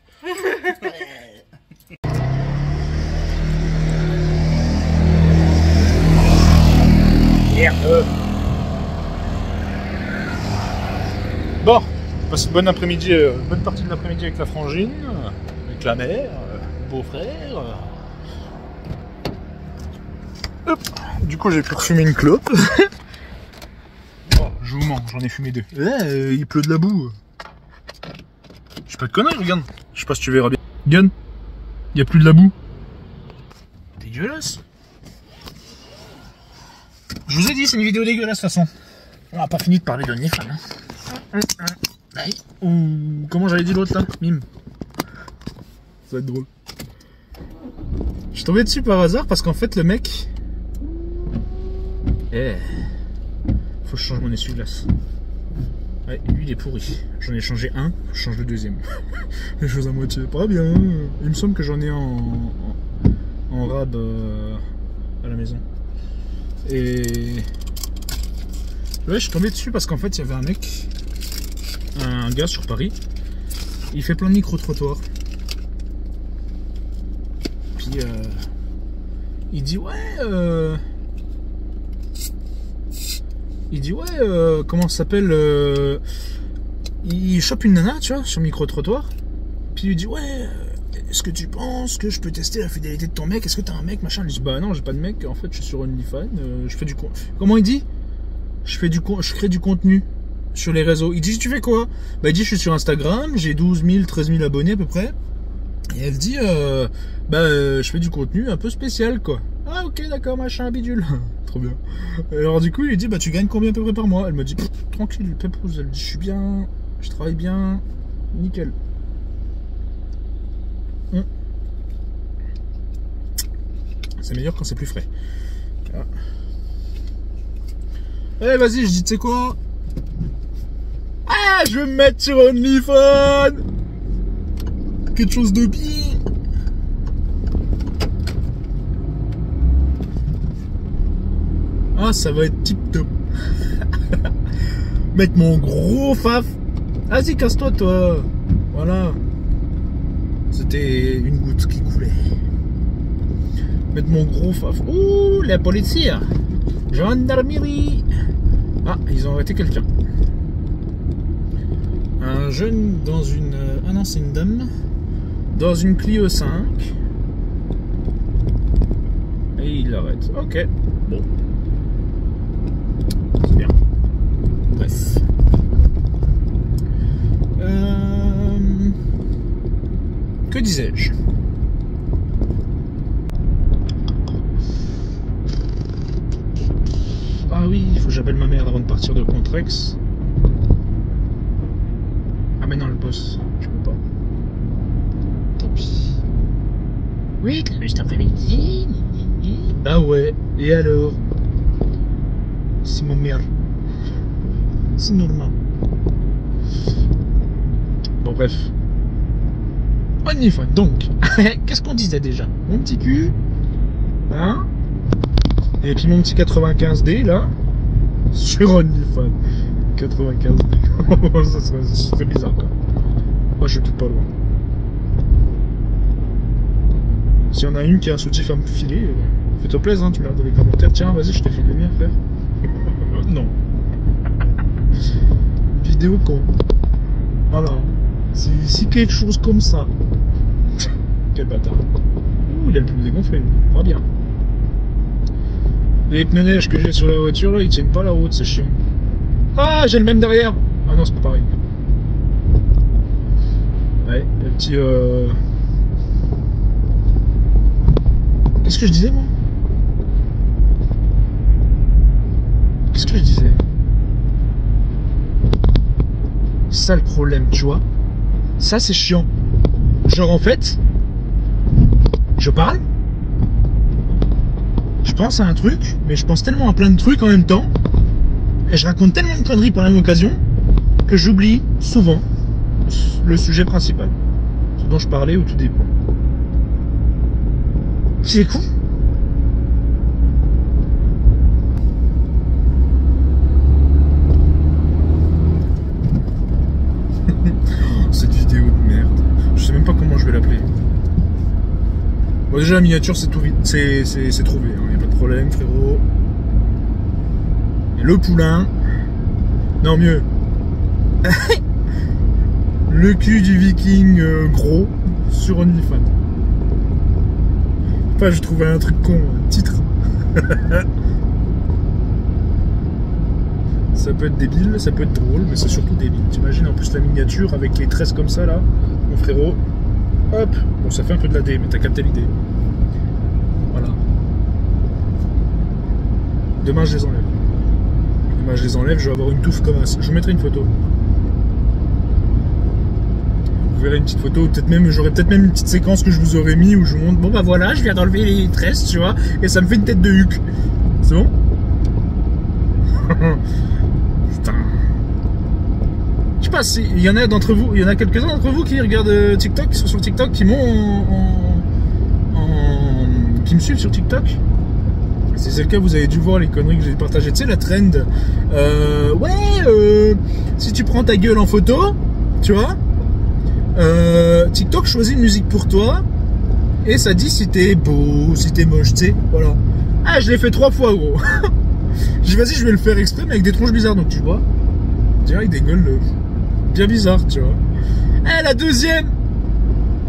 Merde. Bon, passe une bonne après-midi, bonne partie de l'après-midi avec la frangine, avec la mère, le beau-frère. Hop. Du coup, j'ai pu refumer une clope. Oh, je vous mens, j'en ai fumé 2. Il pleut de la boue. Je sais pas de conneries, regarde. Je sais pas si tu verras bien. Gun, il y a plus de la boue. Dégueulasse. Je vous ai dit, c'est une vidéo dégueulasse de toute façon. On n'a pas fini de parler de Nifan. Ou comment j'avais dit l'autre là? Mime. Ça va être drôle. Je suis tombé dessus par hasard parce qu'en fait le mec... faut que je change mon essuie-glace. Ouais, lui il est pourri. J'en ai changé un, faut que je change le deuxième. Les choses à moitié, pas bien. Il me semble que j'en ai en rab à la maison. Et... ouais, je suis tombé dessus parce qu'en fait il y avait un mec, un gars sur Paris, il fait plein de micro-trottoirs. Puis il dit ouais comment ça s'appelle, il chope une nana, tu vois, sur micro-trottoir. Puis il lui dit ouais, est-ce que tu penses que je peux tester la fidélité de ton mec? Est-ce que t'as un mec, machin? Il dit bah non, j'ai pas de mec, en fait je suis sur OnlyFans, je fais du con... Comment il dit? Je crée du contenu sur les réseaux. Il dit tu fais quoi? Bah il dit je suis sur Instagram, j'ai 12 000, 13 000 abonnés à peu près. Et elle dit je fais du contenu un peu spécial quoi. Ah ok d'accord machin bidule. Trop bien. Alors du coup il lui dit bah tu gagnes combien à peu près par mois? Elle me dit tranquille pépouze, elle dit je suis bien, je travaille bien, nickel. C'est meilleur quand c'est plus frais. Voilà. Allez vas-y, je dis tu sais quoi? Ah je vais me mettre sur OnlyFans. Quelque chose de bien. Ah ça va être tip top. Mettre mon gros faf. Vas-y casse-toi toi. Voilà. C'était une goutte qui coulait. Mettre mon gros faf. Ouh la police. Gendarmerie. Ah ils ont arrêté quelqu'un. Un jeune dans une... ah non c'est une dame. Dans une Clio 5. Et il l'arrête. Ok. Bon. C'est bien. Bref. Que disais-je? Ah oui, il faut que j'appelle ma mère avant de partir de Contrex. Ah mais non, le boss, je peux pas. Tant pis. Oui, t'as vu cet après-midi? Ah ouais, et alors? C'est ma mère. C'est normal. Bon bref. OnlyFans, donc. Qu'est-ce qu'on disait déjà? Mon petit cul. Hein? Et puis mon petit 95D là. Sur OnlyFans. 95D. Ça serait bizarre quoi. Moi je suis tout pas loin. S'il y en a une qui a un soutif à me filer, fais-toi plaisir, hein, tu me l'as dans les commentaires. Tiens, vas-y, je te file le mien, frère. Non. Vidéo con. Voilà. Si quelque chose comme ça. Quel bâtard. Ouh, il a le pneu dégonflé. Pas bien. Les pneus neige que j'ai sur la voiture là, ils tiennent pas la route, c'est chiant. Ah, j'ai le même derrière. Ah non, c'est pas pareil. Ouais, le petit Qu'est-ce que je disais moi? Qu'est-ce que je disais? C'est ça le problème, tu vois. Ça c'est chiant. Genre en fait, je parle, je pense à un truc, mais je pense tellement à plein de trucs en même temps, et je raconte tellement de conneries par la même occasion, que j'oublie souvent le sujet principal, ce dont je parlais au tout début. C'est cool. Cette vidéo de merde. Je sais même pas comment je vais l'appeler. Bon, déjà la miniature c'est tout vite, c'est trouvé, hein. Y a pas de problème frérot. Et le poulain. Non mieux. Le cul du viking gros sur OnlyFans. Enfin, j'ai trouvé un truc con, un titre. Ça peut être débile, ça peut être drôle, mais c'est surtout débile. T'imagines en plus la miniature avec les tresses comme ça là, mon frérot. Hop, bon ça fait un peu de la D, mais t'as capté l'idée. Voilà. Demain je les enlève. Demain je les enlève, je vais avoir une touffe comme ça. Je vous mettrai une photo. Vous verrez une petite photo, peut-être même, j'aurai peut-être même une petite séquence que je vous aurais mis où je vous montre, bon bah voilà, je viens d'enlever les tresses, tu vois, et ça me fait une tête de huc. C'est bon? Putain. Je sais pas si il y en a d'entre vous, il y en a quelques-uns d'entre vous qui regardent TikTok, qui sont sur TikTok, qui qui me suivent sur TikTok. Si c'est le cas, vous avez dû voir les conneries que j'ai partagées. Tu sais, la trend, si tu prends ta gueule en photo, tu vois, TikTok choisit une musique pour toi et ça dit si t'es beau, si t'es moche, tu sais, voilà. Ah, je l'ai fait 3 fois, gros. J'ai dit, vas-y, je vais le faire exprès, mais avec des tronches bizarres, donc tu vois, avec des gueules bien bizarres, tu vois. Eh, la deuxième,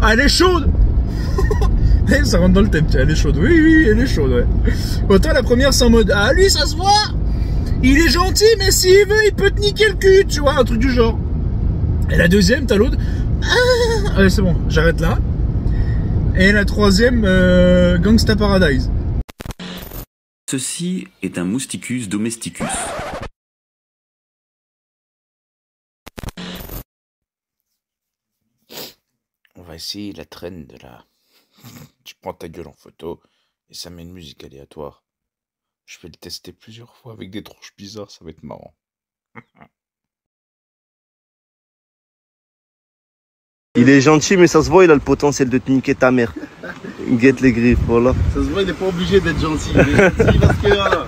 elle est chaude. Ça rentre dans le thème, elle est chaude. Oui, elle est chaude, ouais. Autant la première, c'est en mode, ah, lui, ça se voit. Il est gentil, mais s'il veut, il peut te niquer le cul, tu vois, un truc du genre. Et la deuxième, t'as l'autre, ah, allez, c'est bon, j'arrête là. Et la troisième, Gangsta Paradise. Ceci est un Mousticus domesticus. On va essayer la traîne de la... Tu prends ta gueule en photo et ça met une musique aléatoire. Je vais le tester plusieurs fois avec des tronches bizarres, ça va être marrant. Il est gentil, mais ça se voit, il a le potentiel de te niquer ta mère. Guette les griffes, voilà. Ça se voit, il n'est pas obligé d'être gentil. Il est gentil parce que voilà.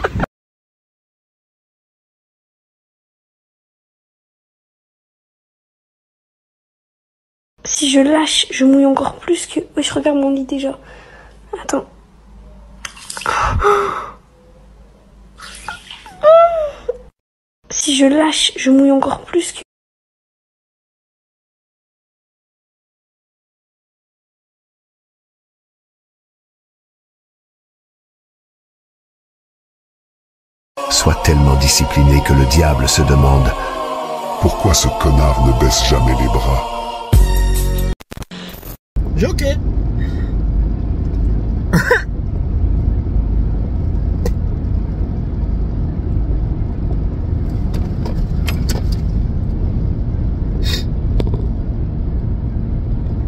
Si je lâche, je mouille encore plus que... Oui, je regarde mon lit déjà. Attends. Si je lâche, je mouille encore plus que... Sois tellement discipliné que le diable se demande pourquoi ce connard ne baisse jamais les bras. Joker.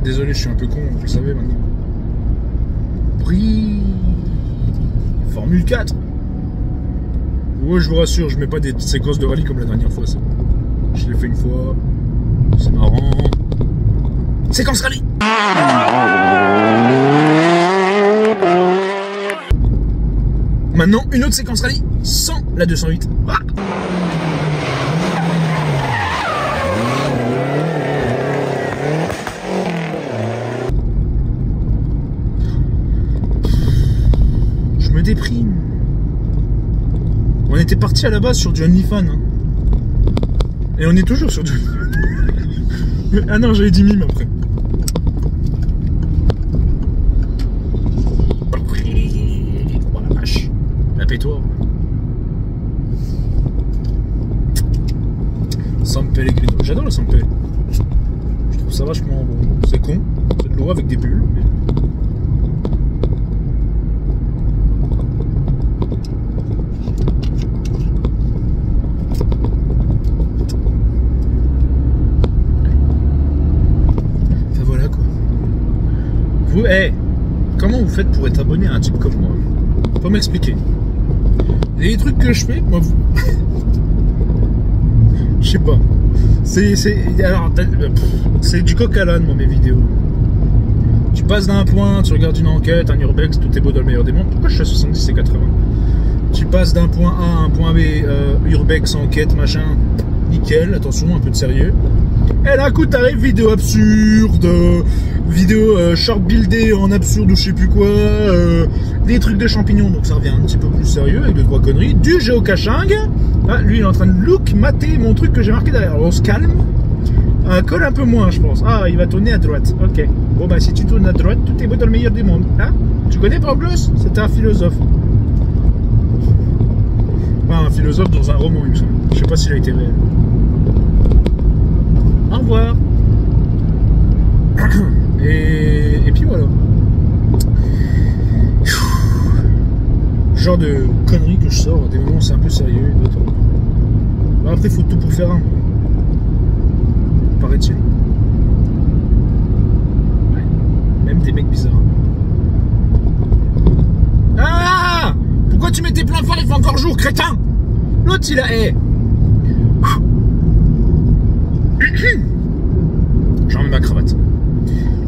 Désolé, je suis un peu con, vous le savez maintenant. Prix Formule 4. Ouais, je vous rassure, je mets pas des séquences de rallye comme la dernière fois. Je l'ai fait une fois. C'est marrant. Séquence rallye. Maintenant, une autre séquence rallye sans la 208. Ah. Je me déprime. On était parti à la base sur du OnlyFans. Hein. Et on est toujours sur du... Ah non, j'avais dit mime après. Oh la vache. La pétoire. San Pellegrino. J'adore le San Pellegrino. Je trouve ça vachement bon. C'est con. C'est de l'eau avec des bulles. Mais... Vous, comment vous faites pour être abonné à un type comme moi? Faut m'expliquer. Les trucs que je fais, moi, vous... je sais pas. C'est du coq à l'âne, moi, mes vidéos. Tu passes d'un point, tu regardes une enquête, un urbex, tout est beau dans le meilleur des mondes. Pourquoi je suis à 70 et 80? Tu passes d'un point A à un point B, urbex, enquête, machin, nickel, attention, un peu de sérieux. Et là, coup, t'arrives, vidéo absurde, vidéo short buildée en absurde ou je sais plus quoi, des trucs de champignons, donc ça revient un petit peu plus sérieux avec 2-3 conneries, du géocaching. Ah, lui, il est en train de mater mon truc que j'ai marqué derrière. Alors, on se calme. Colle un peu moins, je pense. Ah, il va tourner à droite. Ok. Bon, bah, si tu tournes à droite, tout est beau dans le meilleur des mondes. Hein? Tu connais Pangloss? C'était un philosophe. Enfin, un philosophe dans un roman, il me semble. Je sais pas s'il a été réel. Au revoir. Et puis voilà. Genre de conneries que je sors. Des moments, c'est un peu sérieux. D'autres. Bah, après, il faut tout pour faire un. Paraît-il. Ouais. Même des mecs bizarres. Ah! Pourquoi tu mets tes pleins phares? Il fait encore jour, crétin! L'autre, il a... Hey. J'en mets ma cravate.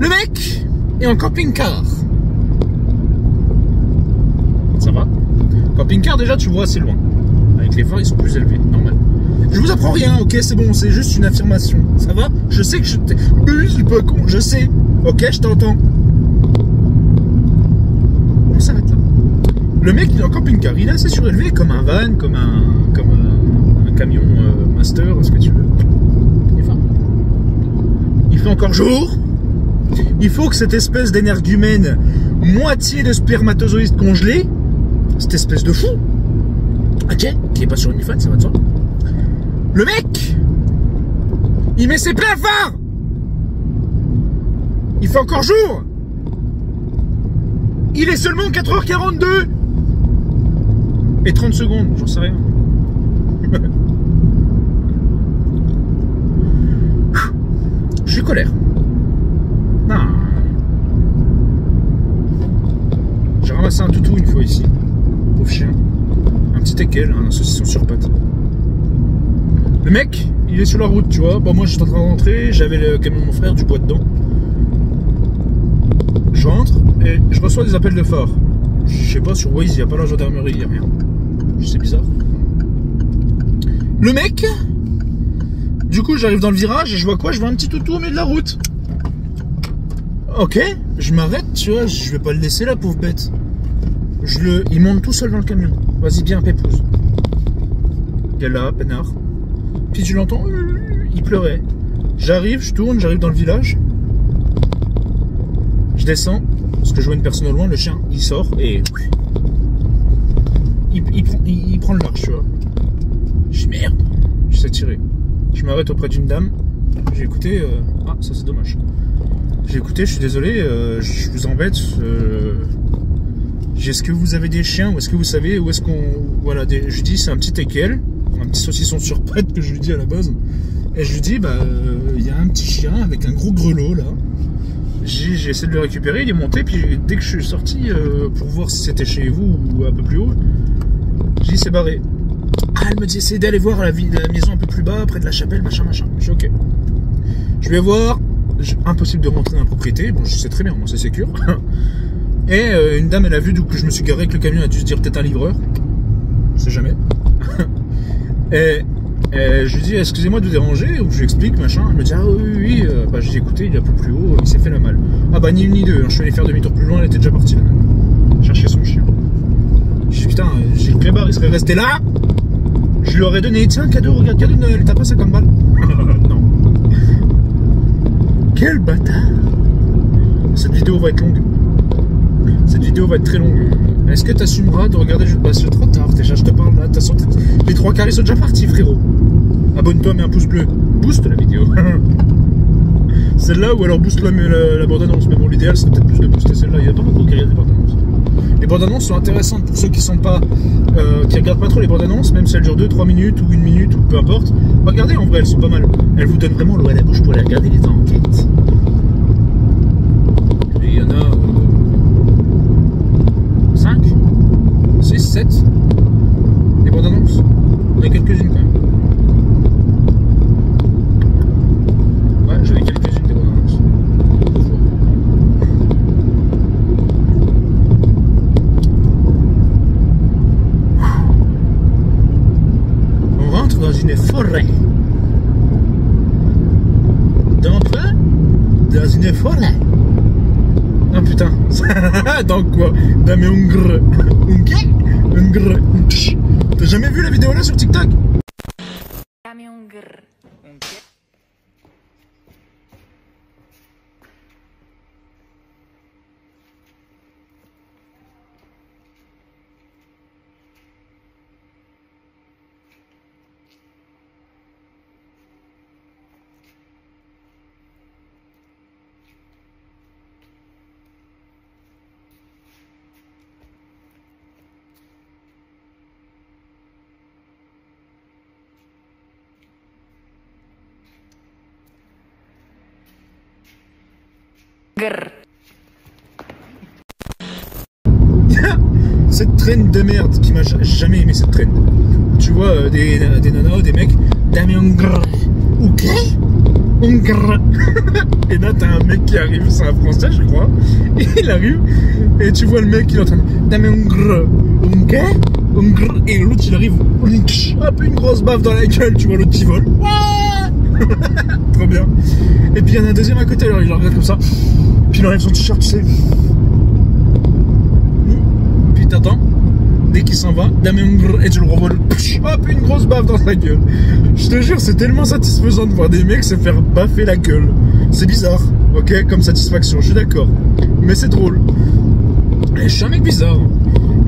Le mec est en camping-car. Ça va? Camping-car, déjà, tu vois assez loin. Avec les phares, ils sont plus élevés. Normal. Je vous apprends rien, ok, c'est bon, c'est juste une affirmation. Ça va? Je sais que je t'ai... Oui, je suis pas con, je sais. Ok, je t'entends. On s'arrête là. Le mec, il est en camping-car. Il est assez surélevé, comme un van, comme un camion master, ce que tu veux. Il fait encore jour. Il faut que cette espèce d'énergumène, moitié de spermatozoïde congelé, cette espèce de fou, ok, qui est pas sur une fan, ça va de soi. Le mec, il met ses pleins phares. Il fait encore jour. Il est seulement 4h42 et 30 secondes, j'en sais rien. Je suis colère. Non. J'ai ramassé un toutou une fois ici. Pauvre chien. Un petit teckel, un saucisson sur pattes. Le mec, il est sur la route, tu vois. Bon, moi, j'étais en train de rentrer. J'avais le camion de mon frère, du bois dedans. Je rentre et je reçois des appels de phare. Je sais pas, sur Waze, il n'y a pas la gendarmerie, il n'y a rien. C'est bizarre. Le mec... Du coup, j'arrive dans le virage et je vois quoi? Je vois un petit toutou au milieu de la route. Ok, je m'arrête, tu vois, je vais pas le laisser là, pauvre bête. Il monte tout seul dans le camion. Vas-y, bien, pépouze. Il est là, peinard. Puis tu l'entends, il pleurait. J'arrive, je tourne, j'arrive dans le village. Je descends, parce que je vois une personne au loin, le chien, il sort et... Il prend le large, tu vois. Je dis merde, je sais tirer. Je m'arrête auprès d'une dame. J'ai écouté... Ah, ça c'est dommage. J'ai écouté, je suis désolé, je vous embête. Est-ce que vous avez des chiens? Ou est-ce que vous savez où est-ce qu'on... Voilà, je lui dis c'est un petit teckel, un petit saucisson sur pattes que je lui dis à la base. Et je lui dis, bah, il y a un petit chien avec un gros grelot là. J'ai essayé de le récupérer, il est monté, puis dès que je suis sorti pour voir si c'était chez vous ou un peu plus haut, j'ai dit c'est barré. Ah, elle me dit essayez d'aller voir la maison un peu plus bas, près de la chapelle, machin, machin. Je dis ok. Je vais voir, impossible de rentrer dans la propriété, bon je sais très bien, moi c'est sécure. Et une dame elle a vu que je me suis garé avec le camion, elle a dû se dire peut-être un livreur, on sait jamais. Et je lui dis excusez-moi de vous déranger, ou je lui explique machin, elle me dit ah oui, bah j'ai écouté, il est un peu plus haut, il s'est fait la malle. Ah bah ni une ni deux, hein. Je suis allé faire demi-tour plus loin, elle était déjà partie là même, chercher son chien. Je dis putain, j'ai le clébard, il serait resté là, je lui aurais donné, tiens cadeau, regarde, cadeau de Noël, t'as pas 50 balles? Non. Quel bâtard. Cette vidéo va être longue. Cette vidéo va être très longue. Est-ce que tu assumeras de regarder? Bah c'est trop tard déjà, je te parle là. Les trois quarts ils sont déjà partis frérot. Abonne-toi, mets un pouce bleu. Booste la vidéo. Celle-là ou alors booste la bande-annonce. Mais bon, l'idéal serait peut-être plus de booster celle-là. Il n'y a pas beaucoup qui regardent les bandes-annonces. Les bandes-annonces sont intéressantes pour ceux qui sont pas qui regardent pas trop les bandes-annonces, même si elles durent 2-3 minutes ou 1 minute ou peu importe. Regardez, en vrai elles sont pas mal. Elles vous donnent vraiment l'eau à la bouche pour aller regarder les enquêtes. Et il y en a 5, 6, 7 les bandes-annonces. Il y en a quelques-unes quand même. Ouais, j'avais quelques-unes des bandes-annonces. On rentre dans une forêt. Dans quoi? Dans une forêt. Ah putain. Dans quoi? Dans mes ongres. Ongre. T'as jamais vu la vidéo là sur TikTok? Cette traîne de merde qui m'a jamais aimé cette traîne. Tu vois des nanas, des mecs, ok. Et là t'as un mec qui arrive, c'est un français je crois, et il arrive et tu vois le mec il est en train de et l'autre il arrive, hop, une grosse baffe dans la gueule, tu vois l'autre qui vole. Trop bien. Et puis il y en a un deuxième à côté, alors il le regarde comme ça, puis il enlève son t-shirt, tu sais. Puis t'attends, dès qu'il s'en va, et tu le revoles, hop, une grosse baffe dans sa gueule. Je te jure, c'est tellement satisfaisant de voir des mecs se faire baffer la gueule. C'est bizarre, ok, comme satisfaction, je suis d'accord. Mais c'est drôle. Et je suis un mec bizarre.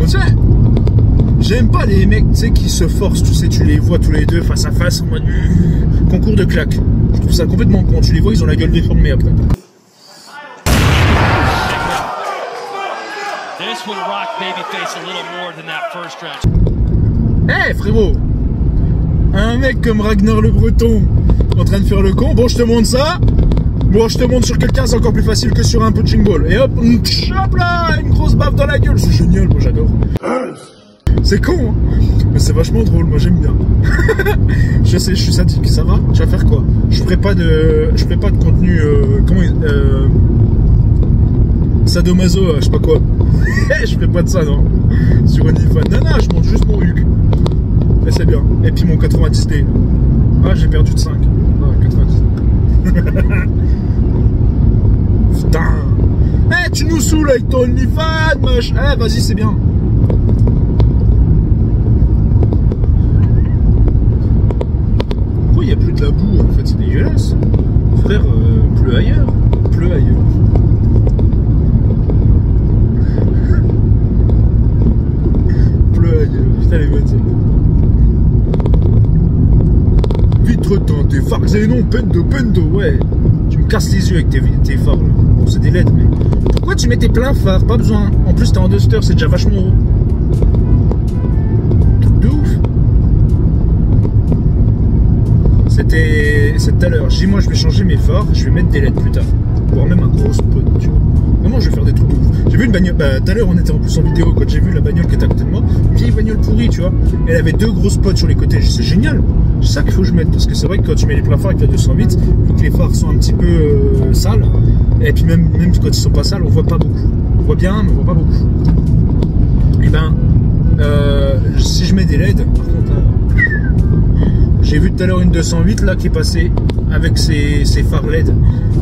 Tu sais, j'aime pas les mecs, tu sais, qui se forcent, tu sais, tu les vois tous les deux face à face en mode concours de claques. Je trouve ça complètement con. Tu les vois, ils ont la gueule déformée après. Eh frérot, un mec comme Ragnar le Breton en train de faire le con, bon je te montre ça, bon je te montre sur quelqu'un c'est encore plus facile que sur un punching ball. Et hop, hop là, une grosse baffe dans la gueule, c'est génial, moi j'adore. C'est con hein, mais c'est vachement drôle, moi j'aime bien. Je sais, je suis sadique, ça va? Tu vas faire quoi? Je ferai pas de contenu, sadomaso, je sais pas quoi. Je ferai pas de ça, non. Sur OnlyFans. Non, je monte juste mon Hugues. Et c'est bien. Et puis mon 90D. Ah, j'ai perdu de 5. Ah, 90. Putain. Eh, tu nous saoules avec ton OnlyFans, moche. Eh, vas-y, c'est bien. Pourquoi il n'y a plus de la boue, en fait? C'est dégueulasse. Frère, pleut ailleurs. Pleut ailleurs. Putain les bonnes. Vitre teintée, phares xénon, pendo, ouais. Tu me casses les yeux avec tes phares là. Bon, c'est des LED, mais. Pourquoi tu mets tes pleins phares? Pas besoin. En plus, t'es en duster, c'est déjà vachement haut. Truc de ouf. C'était tout à l'heure. Je dis, moi, je vais changer mes phares, je vais mettre des LED plus tard. Voire même un gros spot, tu vois. Vraiment, je vais faire des trucs de ouf. J'ai vu une bagnole, tout à l'heure on était en plus en vidéo quand j'ai vu la bagnole qui était à côté de moi, une vieille bagnole pourrie, tu vois. Elle avait deux gros spots sur les côtés, c'est génial. C'est ça qu'il faut que je mette, parce que c'est vrai que quand tu mets les pleins phares avec la 208, il faut que les phares soient un petit peu sales. Et puis même quand ils sont pas sales, on voit pas beaucoup. On voit bien, mais on voit pas beaucoup. Et ben, si je mets des LED, par contre, j'ai vu tout à l'heure une 208 là qui est passée avec ses phares LED.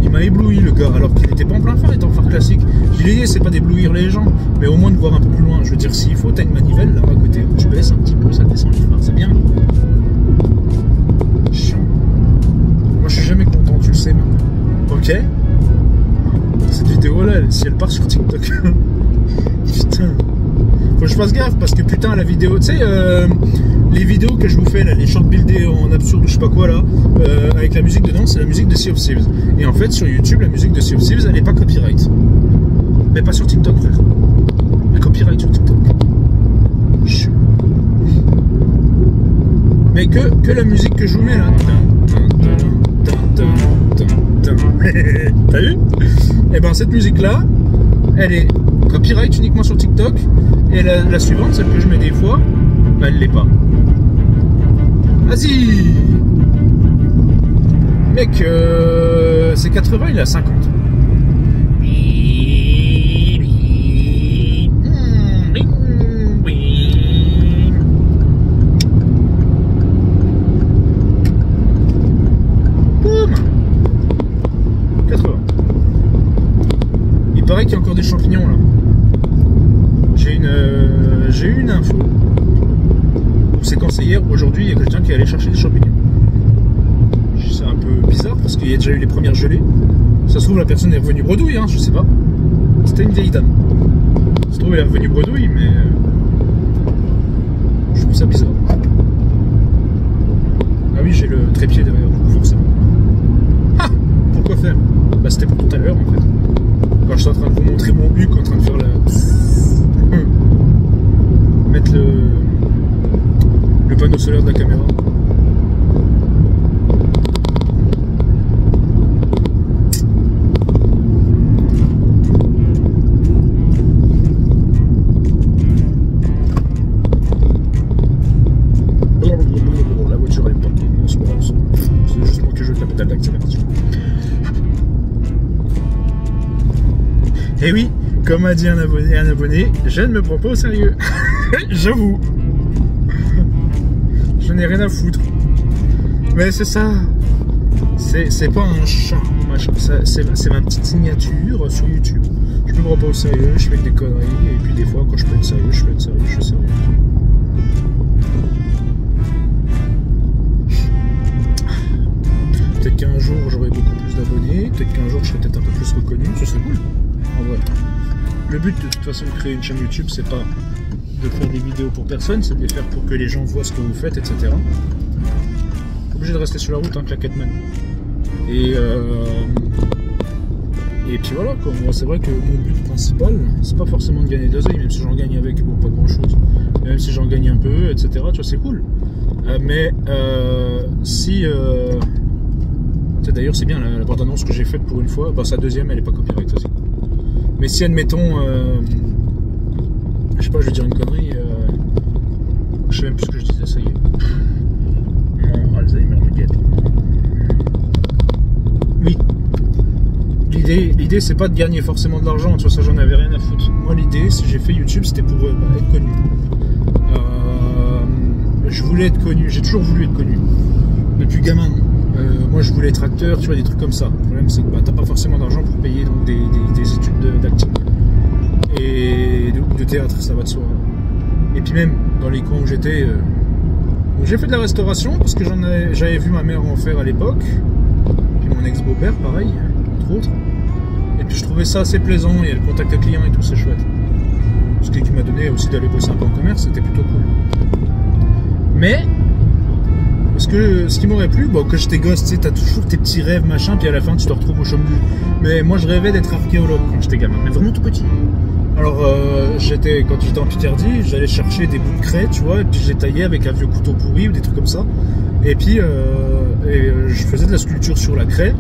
Il m'a ébloui le gars, alors qu'il n'était pas en plein phare, il était en phare classique. J'ai dit, c'est pas d'éblouir les gens, mais au moins de voir un peu plus loin. Je veux dire, s'il faut, t'as une manivelle là à côté. Tu baisses un petit peu, ça descend les phares, c'est bien. Chiant. Moi je suis jamais content, tu le sais maintenant. Ok. Cette vidéo là, si elle part sur TikTok. Putain. Faut que je fasse gaffe parce que putain la vidéo, tu sais, les vidéos que je vous fais là, les short buildés en absurde ou je sais pas quoi là, avec la musique dedans, c'est la musique de Sea of Thieves. Et en fait sur YouTube, la musique de Sea of Thieves, elle est pas copyright. Mais pas sur TikTok, frère. Elle est copyright sur TikTok. Mais que la musique que je vous mets là. T'as vu? Et ben cette musique là, elle est copyright uniquement sur TikTok. Et la suivante, celle que je mets des fois, bah elle l'est pas. Vas-y. Mec, c'est 80, il est à 50. Boum. 80. Il paraît qu'il y a encore des champignons là. J'ai eu une info. C'est quand c'est hier, aujourd'hui, il y a quelqu'un qui est allé chercher des champignons. C'est un peu bizarre parce qu'il y a déjà eu les premières gelées. Ça se trouve, la personne est revenue bredouille, hein, je sais pas. C'était une vieille dame. Ça se trouve, elle est revenue bredouille, mais. Je trouve ça bizarre. Ah oui, j'ai le trépied derrière, forcément. Ah! Pourquoi faire? Bah, c'était pour tout à l'heure, en fait. Quand je suis en train de vous montrer mon Huc en train de faire la. Mettre le panneau solaire de la caméra. Et oui, comme a dit un abonné, je ne me prends pas au sérieux. J'avoue. Je n'ai rien à foutre. Mais c'est ça. C'est pas un charme, machin. C'est ma petite signature sur YouTube. Je me prends pas au sérieux, je fais des conneries. Et puis des fois, quand je peux être sérieux, je peux être sérieux, je suis sérieux. Peut-être qu'un jour j'aurai beaucoup plus d'abonnés, peut-être qu'un jour je serai peut-être un peu plus reconnu, ce serait cool, en vrai. Le but de toute façon de créer une chaîne YouTube, c'est pas de faire des vidéos pour personne, c'est de les faire pour que les gens voient ce que vous faites, etc. Obligé de rester sur la route, hein, Claquetman. Et puis voilà, quoi. Moi, c'est vrai que mon but principal, c'est pas forcément de gagner de l'oseille, même si j'en gagne avec, bon, pas grand chose, même si j'en gagne un peu, etc. Tu vois, c'est cool. Si d'ailleurs c'est bien la bande-annonce que j'ai faite pour une fois, bah, sa deuxième elle est pas copyright aussi. Mais si admettons, je sais pas, je vais dire une connerie, je sais même plus ce que je disais, ça y est. Mon Alzheimer me guette. Oui. L'idée c'est pas de gagner forcément de l'argent, tu vois, ça j'en avais rien à foutre. Moi l'idée, si j'ai fait YouTube, c'était pour être connu. Je voulais être connu, j'ai toujours voulu être connu. Depuis gamin. Moi je voulais être acteur, tu vois, des trucs comme ça. Le problème c'est que bah, t'as pas forcément d'argent pour payer donc, des études d'acting. Et de théâtre, ça va de soi. Et puis même dans les coins où j'étais, j'ai fait de la restauration parce que j'avais vu ma mère en faire à l'époque. Puis mon ex-beau-père, pareil, entre autres. Et puis je trouvais ça assez plaisant, il y a le contact client et tout, c'est chouette. Ce qui m'a donné aussi d'aller bosser un peu en commerce, c'était plutôt cool. Mais parce que ce qui m'aurait plu, bon, quand j'étais gosse, tu sais, t'as toujours tes petits rêves, machin, puis à la fin tu te retrouves au chômage. Mais moi je rêvais d'être archéologue quand j'étais gamin, mais vraiment tout petit. Alors quand j'étais en Picardie, j'allais chercher des bouts de craie, tu vois, et puis je les taillais avec un vieux couteau pourri ou des trucs comme ça. Et puis je faisais de la sculpture sur la craie,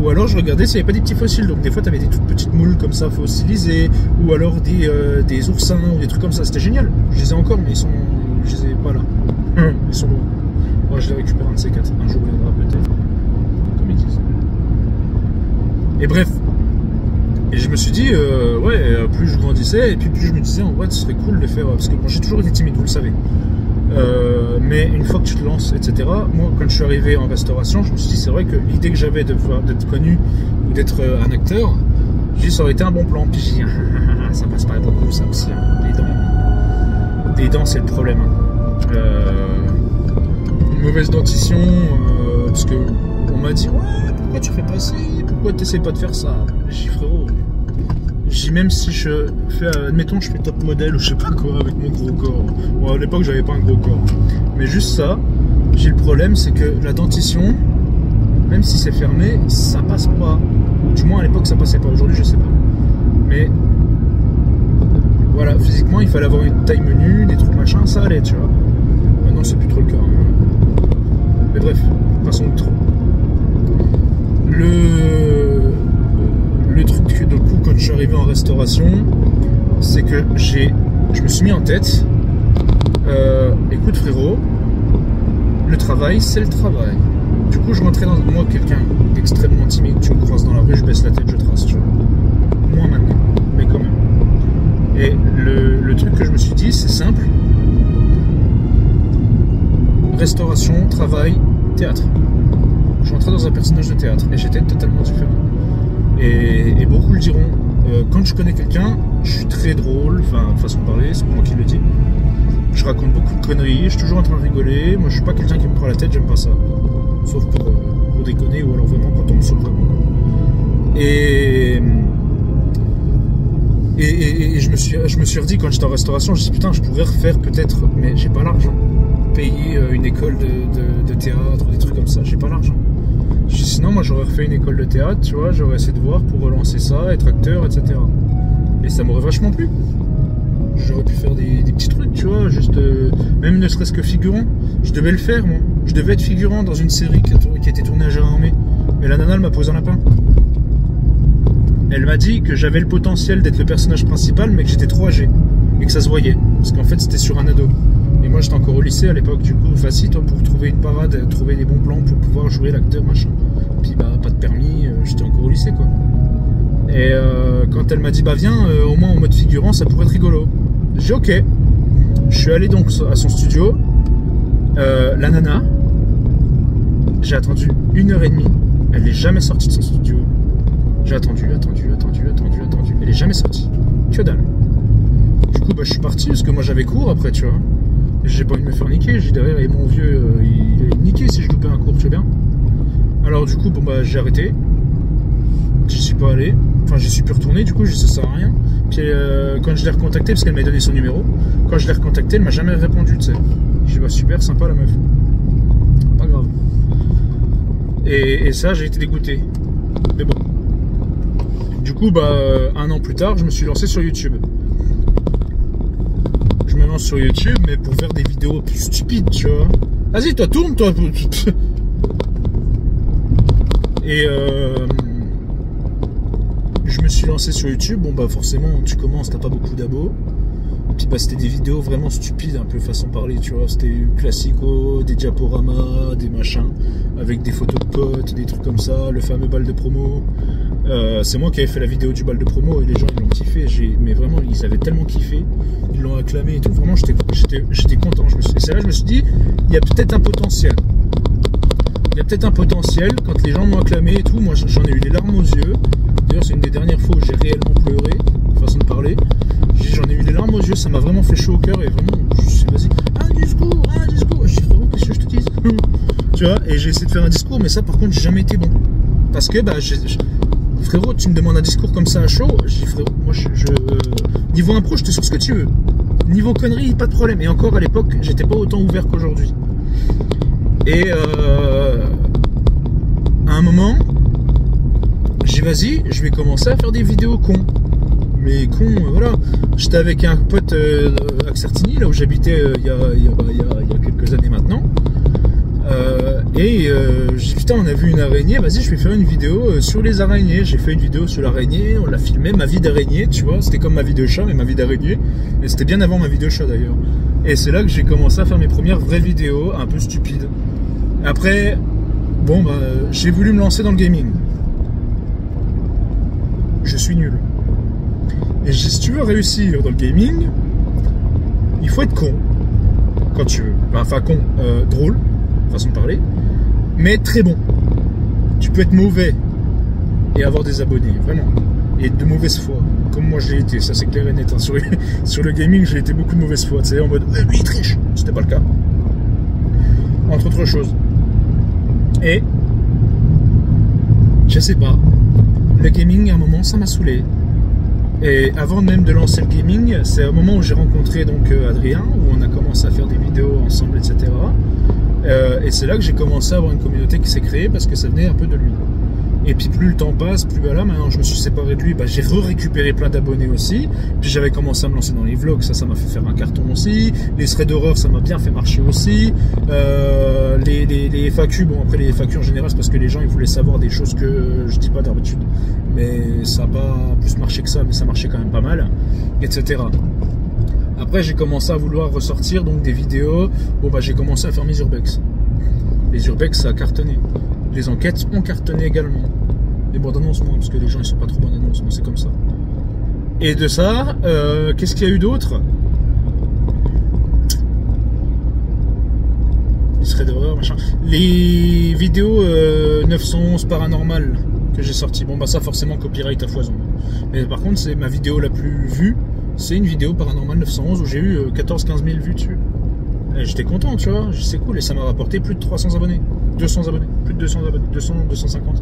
ou alors je regardais s'il n'y avait pas des petits fossiles. Donc des fois t'avais des toutes petites moules comme ça fossilisées, ou alors des oursins ou des trucs comme ça. C'était génial. Je les ai encore, mais je les ai pas là. Ils sont loin. Moi je les récupère un de ces quatre. Un jour il viendra peut-être, comme ils disent. Et bref. Et je me suis dit, plus je grandissais, et puis plus je me disais, en vrai, ce serait cool de faire, parce que bon, j'ai toujours été timide, vous le savez. Mais une fois que tu te lances, etc., moi, quand je suis arrivé en restauration, je me suis dit, c'est vrai que l'idée que j'avais d'être connu, ou d'être un acteur, j'ai dit, ça aurait été un bon plan. Puis j'ai dit, ça passe pas beaucoup, ça aussi, hein. Les dents, c'est le problème. Hein. Une mauvaise dentition, parce que on m'a dit, ouais, pourquoi tu fais pas ci, pourquoi tu essaies pas de faire ça? J'ai dit, frérot, même si je fais, admettons, je fais top modèle ou je sais pas quoi avec mon gros corps. Bon, à l'époque, j'avais pas un gros corps, mais juste ça, j'ai le problème, c'est que la dentition, même si c'est fermé, ça passe pas. Du moins à l'époque, ça passait pas. Aujourd'hui, je sais pas. Mais voilà, physiquement, il fallait avoir une taille menue, des trucs machin, ça allait, tu vois. Maintenant, c'est plus trop le cas. Hein. Mais bref, passons de trop. Le truc de coup quand je suis arrivé en restauration, c'est que je me suis mis en tête, écoute frérot, le travail c'est le travail. Du coup je rentrais dans moi, quelqu'un d'extrêmement timide, tu me croises dans la rue, je baisse la tête, je trace, tu vois. Moins maintenant, mais quand même. Et le truc que je me suis dit, c'est simple. Restauration, travail, théâtre. Je rentrais dans un personnage de théâtre et j'étais totalement différent. Et beaucoup le diront, quand je connais quelqu'un, je suis très drôle, enfin, façon de parler, c'est moi qui le dis. Je raconte beaucoup de conneries, je suis toujours en train de rigoler. Moi, je suis pas quelqu'un qui me prend la tête, j'aime pas ça. Sauf pour déconner ou alors vraiment quand on me saoule vraiment. Et je me suis redit quand j'étais en restauration, je me suis dit putain, je pourrais refaire peut-être, mais j'ai pas l'argent. Payer une école de théâtre, des trucs comme ça, j'ai pas l'argent. Sinon, moi j'aurais refait une école de théâtre, tu vois, j'aurais essayé de voir pour relancer ça, être acteur, etc. Et ça m'aurait vachement plu. J'aurais pu faire des petits trucs, tu vois, juste, même ne serait-ce que figurant. Je devais le faire, moi. Je devais être figurant dans une série qui a été tournée à Gérardmer. Mais la nana, elle m'a posé un lapin. Elle m'a dit que j'avais le potentiel d'être le personnage principal, mais que j'étais trop âgé. Et que ça se voyait. Parce qu'en fait, c'était sur un ado. Et moi, j'étais encore au lycée à l'époque, du coup, facile, toi, pour trouver une parade, trouver des bons plans pour pouvoir jouer l'acteur, machin. Puis, bah, pas de permis, j'étais encore au lycée, quoi. Et quand elle m'a dit, bah viens, au moins en mode figurant, ça pourrait être rigolo. J'ai dit, ok. Je suis allé donc à son studio. La nana, j'ai attendu 1h30. Elle n'est jamais sortie de son studio. J'ai attendu. Elle est jamais sortie. Que dalle. Du coup, bah, je suis parti parce que moi j'avais cours après, tu vois. J'ai pas envie de me faire niquer. J'ai derrière, et mon vieux, il allait me niquer si je loupais un cours, tu vois bien. Alors, du coup, bon, bah, j'ai arrêté. J'y suis pas allé. Enfin, j'y suis plus retourné. Du coup, ça sert à rien. Puis, quand je l'ai recontacté, parce qu'elle m'a donné son numéro, quand je l'ai recontacté, elle m'a jamais répondu, tu sais. J'ai dit, bah, super, sympa la meuf. Pas grave. Et ça, j'ai été dégoûté. Mais bon. Du coup, bah, 1 an plus tard, je me suis lancé sur YouTube. Je me lance sur YouTube, mais pour faire des vidéos plus stupides, tu vois. Vas-y, toi, tourne, toi. Et je me suis lancé sur YouTube. Bon, bah, forcément, tu commences, t'as pas beaucoup d'abos. Puis, bah, c'était des vidéos vraiment stupides, un peu façon parler, tu vois. C'était classico, des diaporamas, des machins, avec des photos de potes, des trucs comme ça, le fameux bal de promo. C'est moi qui avais fait la vidéo du bal de promo et les gens ils l'ont kiffé. Mais vraiment, ils avaient tellement kiffé, ils l'ont acclamé et tout. Vraiment, j'étais content. Et c'est là que je me suis dit, il y a peut-être un potentiel. Il y a peut-être un potentiel. Quand les gens m'ont acclamé et tout, moi j'en ai eu les larmes aux yeux. D'ailleurs, c'est une des dernières fois où j'ai réellement pleuré, façon de parler. J'en ai eu les larmes aux yeux, ça m'a vraiment fait chaud au cœur et vraiment, je suis vas-y, un discours. Je dis frérot, qu'est-ce que je te dis? Tu vois, et j'ai essayé de faire un discours, mais ça par contre, j'ai jamais été bon. Parce que, bah, frérot, tu me demandes un discours comme ça à chaud, je dis frérot, moi niveau impro, je te sur ce que tu veux. Niveau conneries, pas de problème. Et encore à l'époque, j'étais pas autant ouvert qu'aujourd'hui. Et à un moment, j'ai vas-y, je vais commencer à faire des vidéos cons. Mais con, voilà. J'étais avec un pote à Certigny, là où j'habitais il y a quelques années maintenant. J'ai dit putain, on a vu une araignée, vas-y, je vais faire une vidéo sur les araignées. J'ai fait une vidéo sur l'araignée, on l'a filmé, ma vie d'araignée, tu vois. C'était comme ma vie de chat, mais ma vie d'araignée. Et c'était bien avant ma vie de chat d'ailleurs. Et c'est là que j'ai commencé à faire mes premières vraies vidéos, un peu stupides. Après, bon, bah, j'ai voulu me lancer dans le gaming. Je suis nul. Et si tu veux réussir dans le gaming, il faut être con, quand tu veux. Enfin, con, drôle, façon de parler, mais très bon. Tu peux être mauvais et avoir des abonnés, vraiment. Et de mauvaise foi, comme moi je l'ai été, ça c'est clair et net. Hein. Sur le gaming, j'ai été beaucoup de mauvaise foi. Tu sais, en mode, lui il triche. C'était pas le cas. Entre autres choses. Et, je sais pas, le gaming, à un moment, ça m'a saoulé. Et avant même de lancer le gaming, c'est au moment où j'ai rencontré donc Adrien, où on a commencé à faire des vidéos ensemble, etc. Et c'est là que j'ai commencé à avoir une communauté qui s'est créée parce que ça venait un peu de lui. Et puis plus le temps passe, plus voilà, maintenant je me suis séparé de lui, bah, j'ai récupéré plein d'abonnés aussi. Puis j'avais commencé à me lancer dans les vlogs, ça m'a fait faire un carton aussi. Les threads d'horreur, ça m'a bien fait marcher aussi. Les FAQ, bon après les FAQ en général, c'est parce que les gens ils voulaient savoir des choses que je dis pas d'habitude. Mais ça n'a pas plus marché que ça, mais ça marchait quand même pas mal, etc. Après j'ai commencé à vouloir ressortir donc des vidéos. Bon bah j'ai commencé à faire mes urbex. Les urbex ça a cartonné. Les enquêtes ont cartonné également. Les bandes annonces moins, parce que les gens ils sont pas trop bandes annonces, mais c'est comme ça. Et de ça, qu'est-ce qu'il y a eu d'autre? Les threads d'horreur, machin. Les vidéos 911 paranormal que j'ai sorti. Bon bah ça forcément copyright à foison. Mais par contre c'est ma vidéo la plus vue. C'est une vidéo paranormal 911 où j'ai eu 14-15 000 vues dessus. Et j'étais content, tu vois, c'est cool. Et ça m'a rapporté plus de 300 abonnés. 200 abonnés. Plus de 200 abonnés. 200, 250.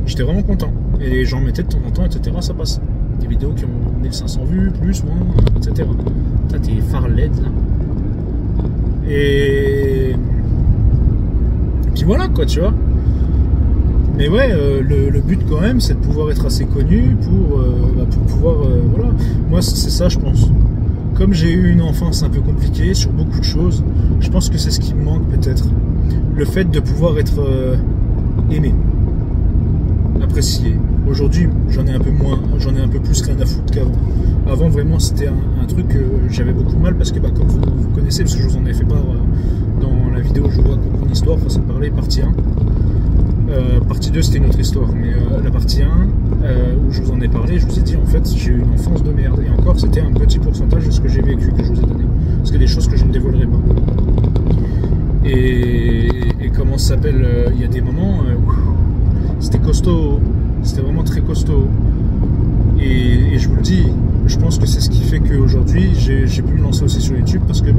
J'étais vraiment content. Et les gens mettaient de temps en temps, etc. Ça passe. Des vidéos qui ont 1500 vues, plus, moins, etc. T'as tes phares LED là. Et puis voilà quoi, tu vois. Mais ouais, le but quand même, c'est de pouvoir être assez connu pour pouvoir, voilà. Moi, c'est ça, je pense. Comme j'ai eu une enfance un peu compliquée sur beaucoup de choses, je pense que c'est ce qui me manque peut-être. Le fait de pouvoir être aimé, apprécié. Aujourd'hui, j'en ai un peu moins, j'en ai un peu plus rien à foutre qu'avant. Avant, vraiment, c'était un truc que j'avais beaucoup de mal parce que, bah, comme vous connaissez, parce que je vous en ai fait part dans la vidéo Je vois mon histoire, façon de parler, partie 1. Partie 2, c'était une autre histoire. Mais la partie 1, où je vous en ai parlé, je vous ai dit, en fait, j'ai eu une enfance de merde. Et encore, c'était un petit pourcentage de ce que j'ai vécu, que je vous ai donné. Parce qu'il y a des choses que je ne dévoilerai pas. Et comment ça s'appelle, il y a des moments où c'était costaud. C'était vraiment très costaud. Et je vous le dis, je pense que c'est ce qui fait qu'aujourd'hui, j'ai pu me lancer aussi sur YouTube. Parce que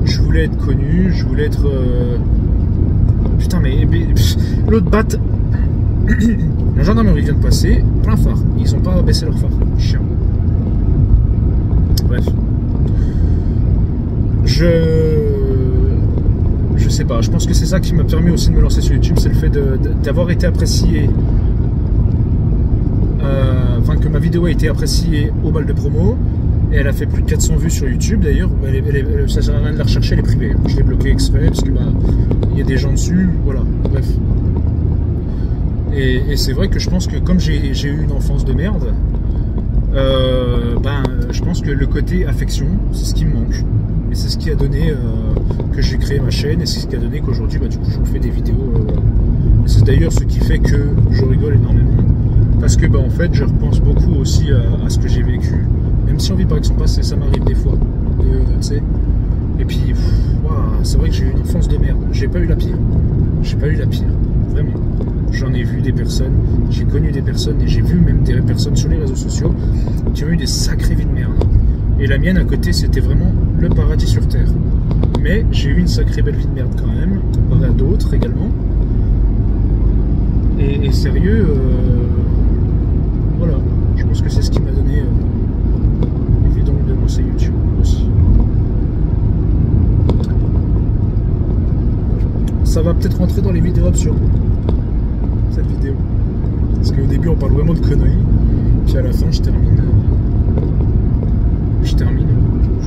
je voulais être connu, je voulais être... Putain, mais l'autre batte... La gendarmerie vient de passer, plein phare. Ils ont pas baissé leur phare. Chiant. Bref. Je sais pas, je pense que c'est ça qui m'a permis aussi de me lancer sur YouTube, c'est le fait d'avoir été apprécié. Enfin, que ma vidéo a été appréciée au bal de promo. Et elle a fait plus de 400 vues sur YouTube d'ailleurs. Ça sert à rien de la rechercher, elle est privée. Je l'ai bloquée exprès parce que il y a des gens dessus. Voilà, bref. Et c'est vrai que je pense que comme j'ai eu une enfance de merde, je pense que le côté affection, c'est ce qui me manque. Et c'est ce qui a donné que j'ai créé ma chaîne. Et c'est ce qui a donné qu'aujourd'hui, du coup, je vous fais des vidéos. C'est d'ailleurs ce qui fait que je rigole énormément. Parce que en fait, je repense beaucoup aussi à ce que j'ai vécu. Même si on vit par exemple passé, ça m'arrive des fois. Tu sais. Et puis, c'est vrai que j'ai eu une enfance de merde. J'ai pas eu la pire. J'ai pas eu la pire. Vraiment. J'en ai vu des personnes, j'ai connu des personnes et j'ai vu même des personnes sur les réseaux sociaux qui ont eu des sacrées vies de merde. Et la mienne à côté, c'était vraiment le paradis sur terre. Mais j'ai eu une sacrée belle vie de merde quand même, comparé à d'autres également. Et sérieux, voilà, je pense que c'est ce qui m'a donné envie donc de lancer YouTube aussi. Ça va peut-être rentrer dans les vidéos absurdes, cette vidéo. Parce qu'au début on parle vraiment de conneries, puis à la fin je termine, je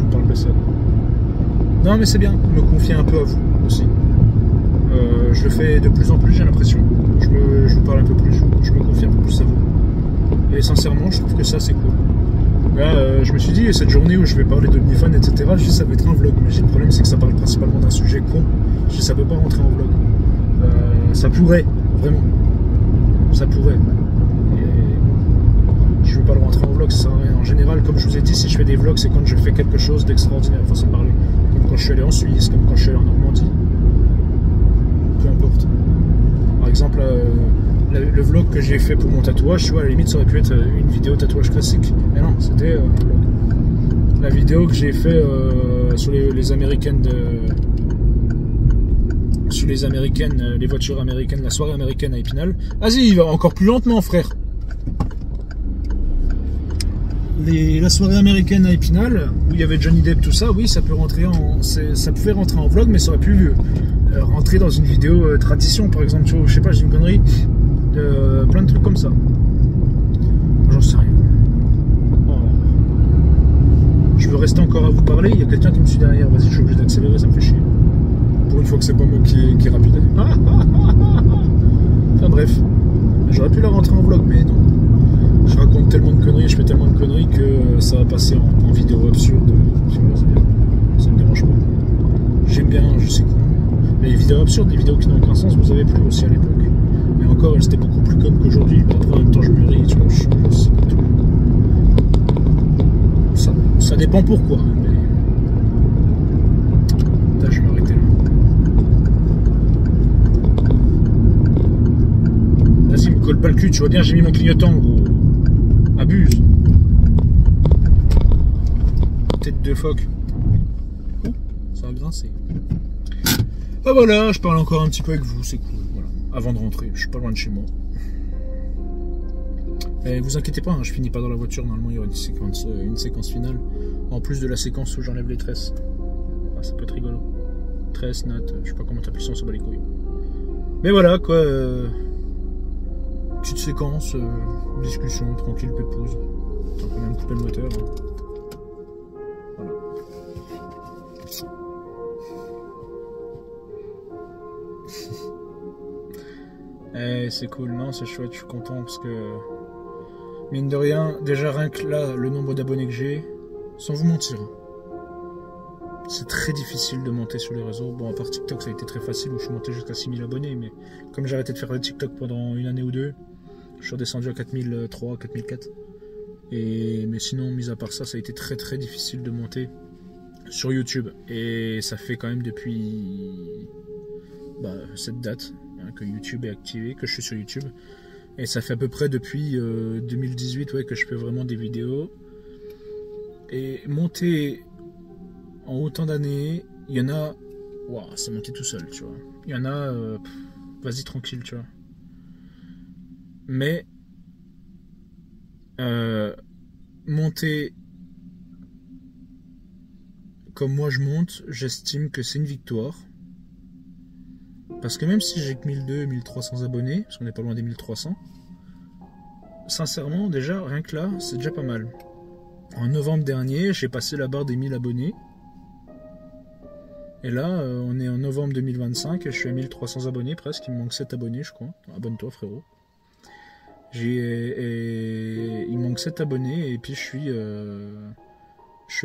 vous parle de ça. Non mais c'est bien, me confier un peu à vous aussi. Je le fais de plus en plus, j'ai l'impression. Je vous parle un peu plus, je me confie un peu plus à vous. Et sincèrement, je trouve que ça c'est cool. Là, je me suis dit, cette journée où je vais parler d'OnlyFans, etc., je dis ça va être un vlog. Mais le problème c'est que ça parle principalement d'un sujet con. Je dis ça peut pas rentrer en vlog. Ça pourrait, vraiment. Ça pourrait. Et je veux pas le rentrer en vlog, ça sert à rien. En général, comme je vous ai dit, si je fais des vlogs, c'est quand je fais quelque chose d'extraordinaire, façon de parler. Comme quand je suis allé en Suisse, comme quand je suis allé en Normandie. Peu importe. Par exemple, le vlog que j'ai fait pour mon tatouage, tu vois, à la limite, ça aurait pu être une vidéo tatouage classique. Mais non, c'était un vlog. La vidéo que j'ai fait sur les américaines sur les américaines, les voitures américaines, la soirée américaine à Épinal. Vas-y, il va encore plus lentement, frère. La soirée américaine à Épinal, où il y avait Johnny Depp, tout ça, oui, ça pouvait rentrer en vlog, mais ça aurait pu rentrer dans une vidéo tradition, par exemple, tu vois, je sais pas, j'ai une connerie, plein de trucs comme ça. J'en sais rien. Oh. Je veux rester encore à vous parler, il y a quelqu'un qui me suit derrière, vas-y, je suis obligé d'accélérer, ça me fait chier. Pour une fois que c'est pas moi qui est rapide. Enfin bref, j'aurais pu la rentrer en vlog, mais non. Je raconte tellement de conneries, je fais tellement de conneries que ça va passer en vidéo absurde. Ça me dérange pas. J'aime bien, je sais quoi. Mais les vidéos absurdes, des vidéos qui n'ont aucun sens, vous avez plus aussi à l'époque. Mais encore, elles étaient beaucoup plus connes qu'aujourd'hui. Après, en même temps, je mûris, tu vois, je sais tout. Ça dépend pourquoi. Mais... Putain, je vais m'arrêter là. Vas-y, me colle pas le cul, tu vois bien, j'ai mis mon clignotant, gros. Abuse. Tête de phoque. Oh, ça va grincer. Ah voilà, je parle encore un petit peu avec vous, c'est cool. Voilà. Avant de rentrer, je suis pas loin de chez moi. Et vous inquiétez pas, hein, je finis pas dans la voiture. Normalement, il y aura une séquence finale. En plus de la séquence où j'enlève les tresses. Ah, ça peut être rigolo. Tresses, nattes, je sais pas comment t'appuies ça, on se bat les couilles. Mais voilà, quoi. Petite séquence, discussion, tranquille, pépouze. Attends, on va même couper le moteur. Hein. Voilà. C'est cool, non, c'est chouette, je suis content parce que, mine de rien, déjà rien que là, le nombre d'abonnés que j'ai, sans vous mentir, c'est très difficile de monter sur les réseaux. Bon, à part TikTok, ça a été très facile, où je suis monté jusqu'à 6000 abonnés, mais comme j'ai arrêté de faire des TikTok pendant une année ou deux, je suis redescendu à 4003, 4004. Mais sinon, mis à part ça, ça a été très très difficile de monter sur YouTube. Et ça fait quand même depuis cette date que YouTube est activé, que je suis sur YouTube. Et ça fait à peu près depuis 2018 que je fais vraiment des vidéos. Et monter en autant d'années, il y en a... Waouh, c'est monté tout seul, tu vois. Il y en a... vas-y, tranquille, tu vois. Mais... monter... Comme moi je monte, j'estime que c'est une victoire. Parce que même si j'ai que 1200, 1300 abonnés, parce qu'on n'est pas loin des 1300, sincèrement, déjà, rien que là, c'est déjà pas mal. En novembre dernier, j'ai passé la barre des 1000 abonnés. Et là, on est en novembre 2025 et je suis à 1300 abonnés presque. Il me manque 7 abonnés, je crois. Abonne-toi, frérot. Il me manque 7 abonnés et puis je suis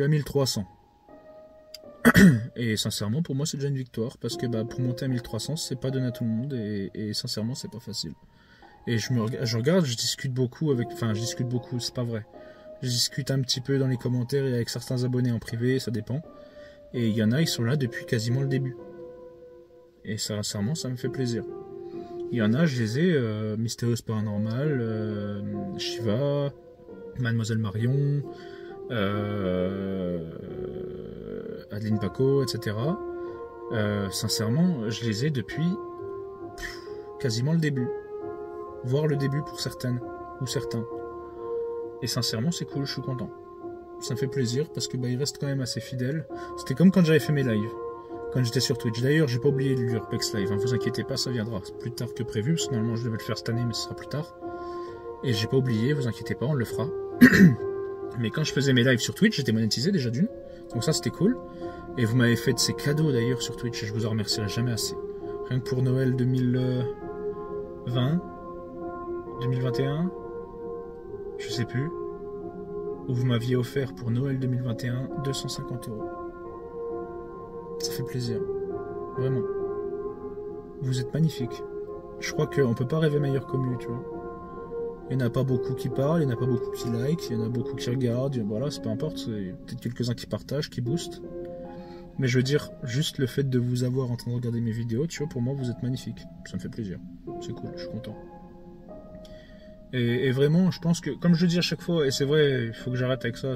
à 1300. Et sincèrement, pour moi, c'est déjà une victoire. Parce que pour monter à 1300, c'est pas donné à tout le monde. Et sincèrement, c'est pas facile. Et je regarde, je discute beaucoup avec... Enfin, je discute beaucoup, c'est pas vrai. Je discute un petit peu dans les commentaires et avec certains abonnés en privé, ça dépend. Et il y en a, ils sont là depuis quasiment le début. Et sincèrement, ça me fait plaisir. Il y en a, je les ai, Mystérieuse Paranormal, Shiva, Mademoiselle Marion, Adeline Paco, etc. Sincèrement, je les ai depuis quasiment le début. Voire le début pour certaines, ou certains. Et sincèrement, c'est cool, je suis content. Ça me fait plaisir parce que ils restent quand même assez fidèles. C'était comme quand j'avais fait mes lives, quand j'étais sur Twitch. D'ailleurs, j'ai pas oublié l'Urbex Live, vous inquiétez pas, ça viendra plus tard que prévu, parce que normalement je devais le faire cette année, mais ce sera plus tard. Et j'ai pas oublié, vous inquiétez pas, on le fera. Mais quand je faisais mes lives sur Twitch, j'étais monétisé déjà d'une, donc ça c'était cool. Et vous m'avez fait de ces cadeaux d'ailleurs sur Twitch, et je vous en remercierai jamais assez. Rien que pour Noël 2020, 2021, je sais plus, où vous m'aviez offert pour Noël 2021 250 €. Ça fait plaisir, vraiment. Vous êtes magnifiques. Je crois qu'on peut pas rêver meilleur commu, tu vois. Il n'y en a pas beaucoup qui parlent, il n'y en a pas beaucoup qui like, il y en a beaucoup qui regardent, voilà, c'est peu importe, c'est peut-être quelques-uns qui partagent, qui boostent. Mais je veux dire, juste le fait de vous avoir en train de regarder mes vidéos, tu vois, pour moi, vous êtes magnifiques. Ça me fait plaisir. C'est cool, je suis content. Et vraiment, je pense que, comme je le dis à chaque fois, et c'est vrai, il faut que j'arrête avec ça,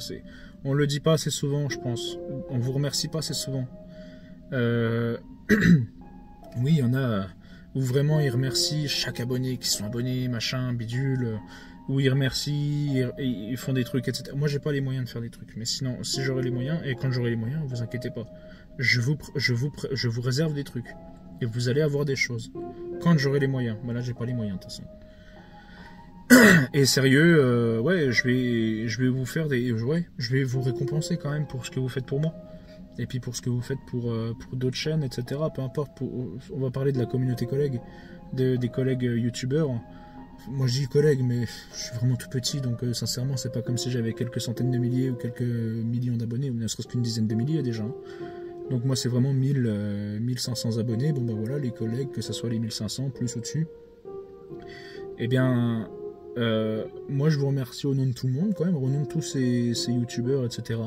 on le dit pas assez souvent, je pense. On vous remercie pas assez souvent. Oui, il y en a où vraiment ils remercient chaque abonné qui sont abonnés, machin, bidule, où ils remercient, ils font des trucs, etc. Moi, j'ai pas les moyens de faire des trucs, mais sinon, si j'aurais les moyens, et quand j'aurai les moyens, vous inquiétez pas, je vous réserve des trucs, et vous allez avoir des choses. Quand j'aurai les moyens, là, j'ai pas les moyens, de toute façon. Et sérieux, ouais, je vais vous faire je vais vous récompenser quand même pour ce que vous faites pour moi. Et puis pour ce que vous faites pour d'autres chaînes, etc. Peu importe, on va parler de la communauté collègue, des collègues youtubeurs. Moi je dis collègues, mais je suis vraiment tout petit, donc sincèrement c'est pas comme si j'avais quelques centaines de milliers ou quelques millions d'abonnés, ou ne serait-ce qu'une dizaine de milliers déjà. Donc moi c'est vraiment 1500 abonnés, voilà, les collègues, que ce soit les 1500, plus au-dessus. Eh bien... moi je vous remercie au nom de tout le monde quand même, au nom de tous ces youtubeurs, etc.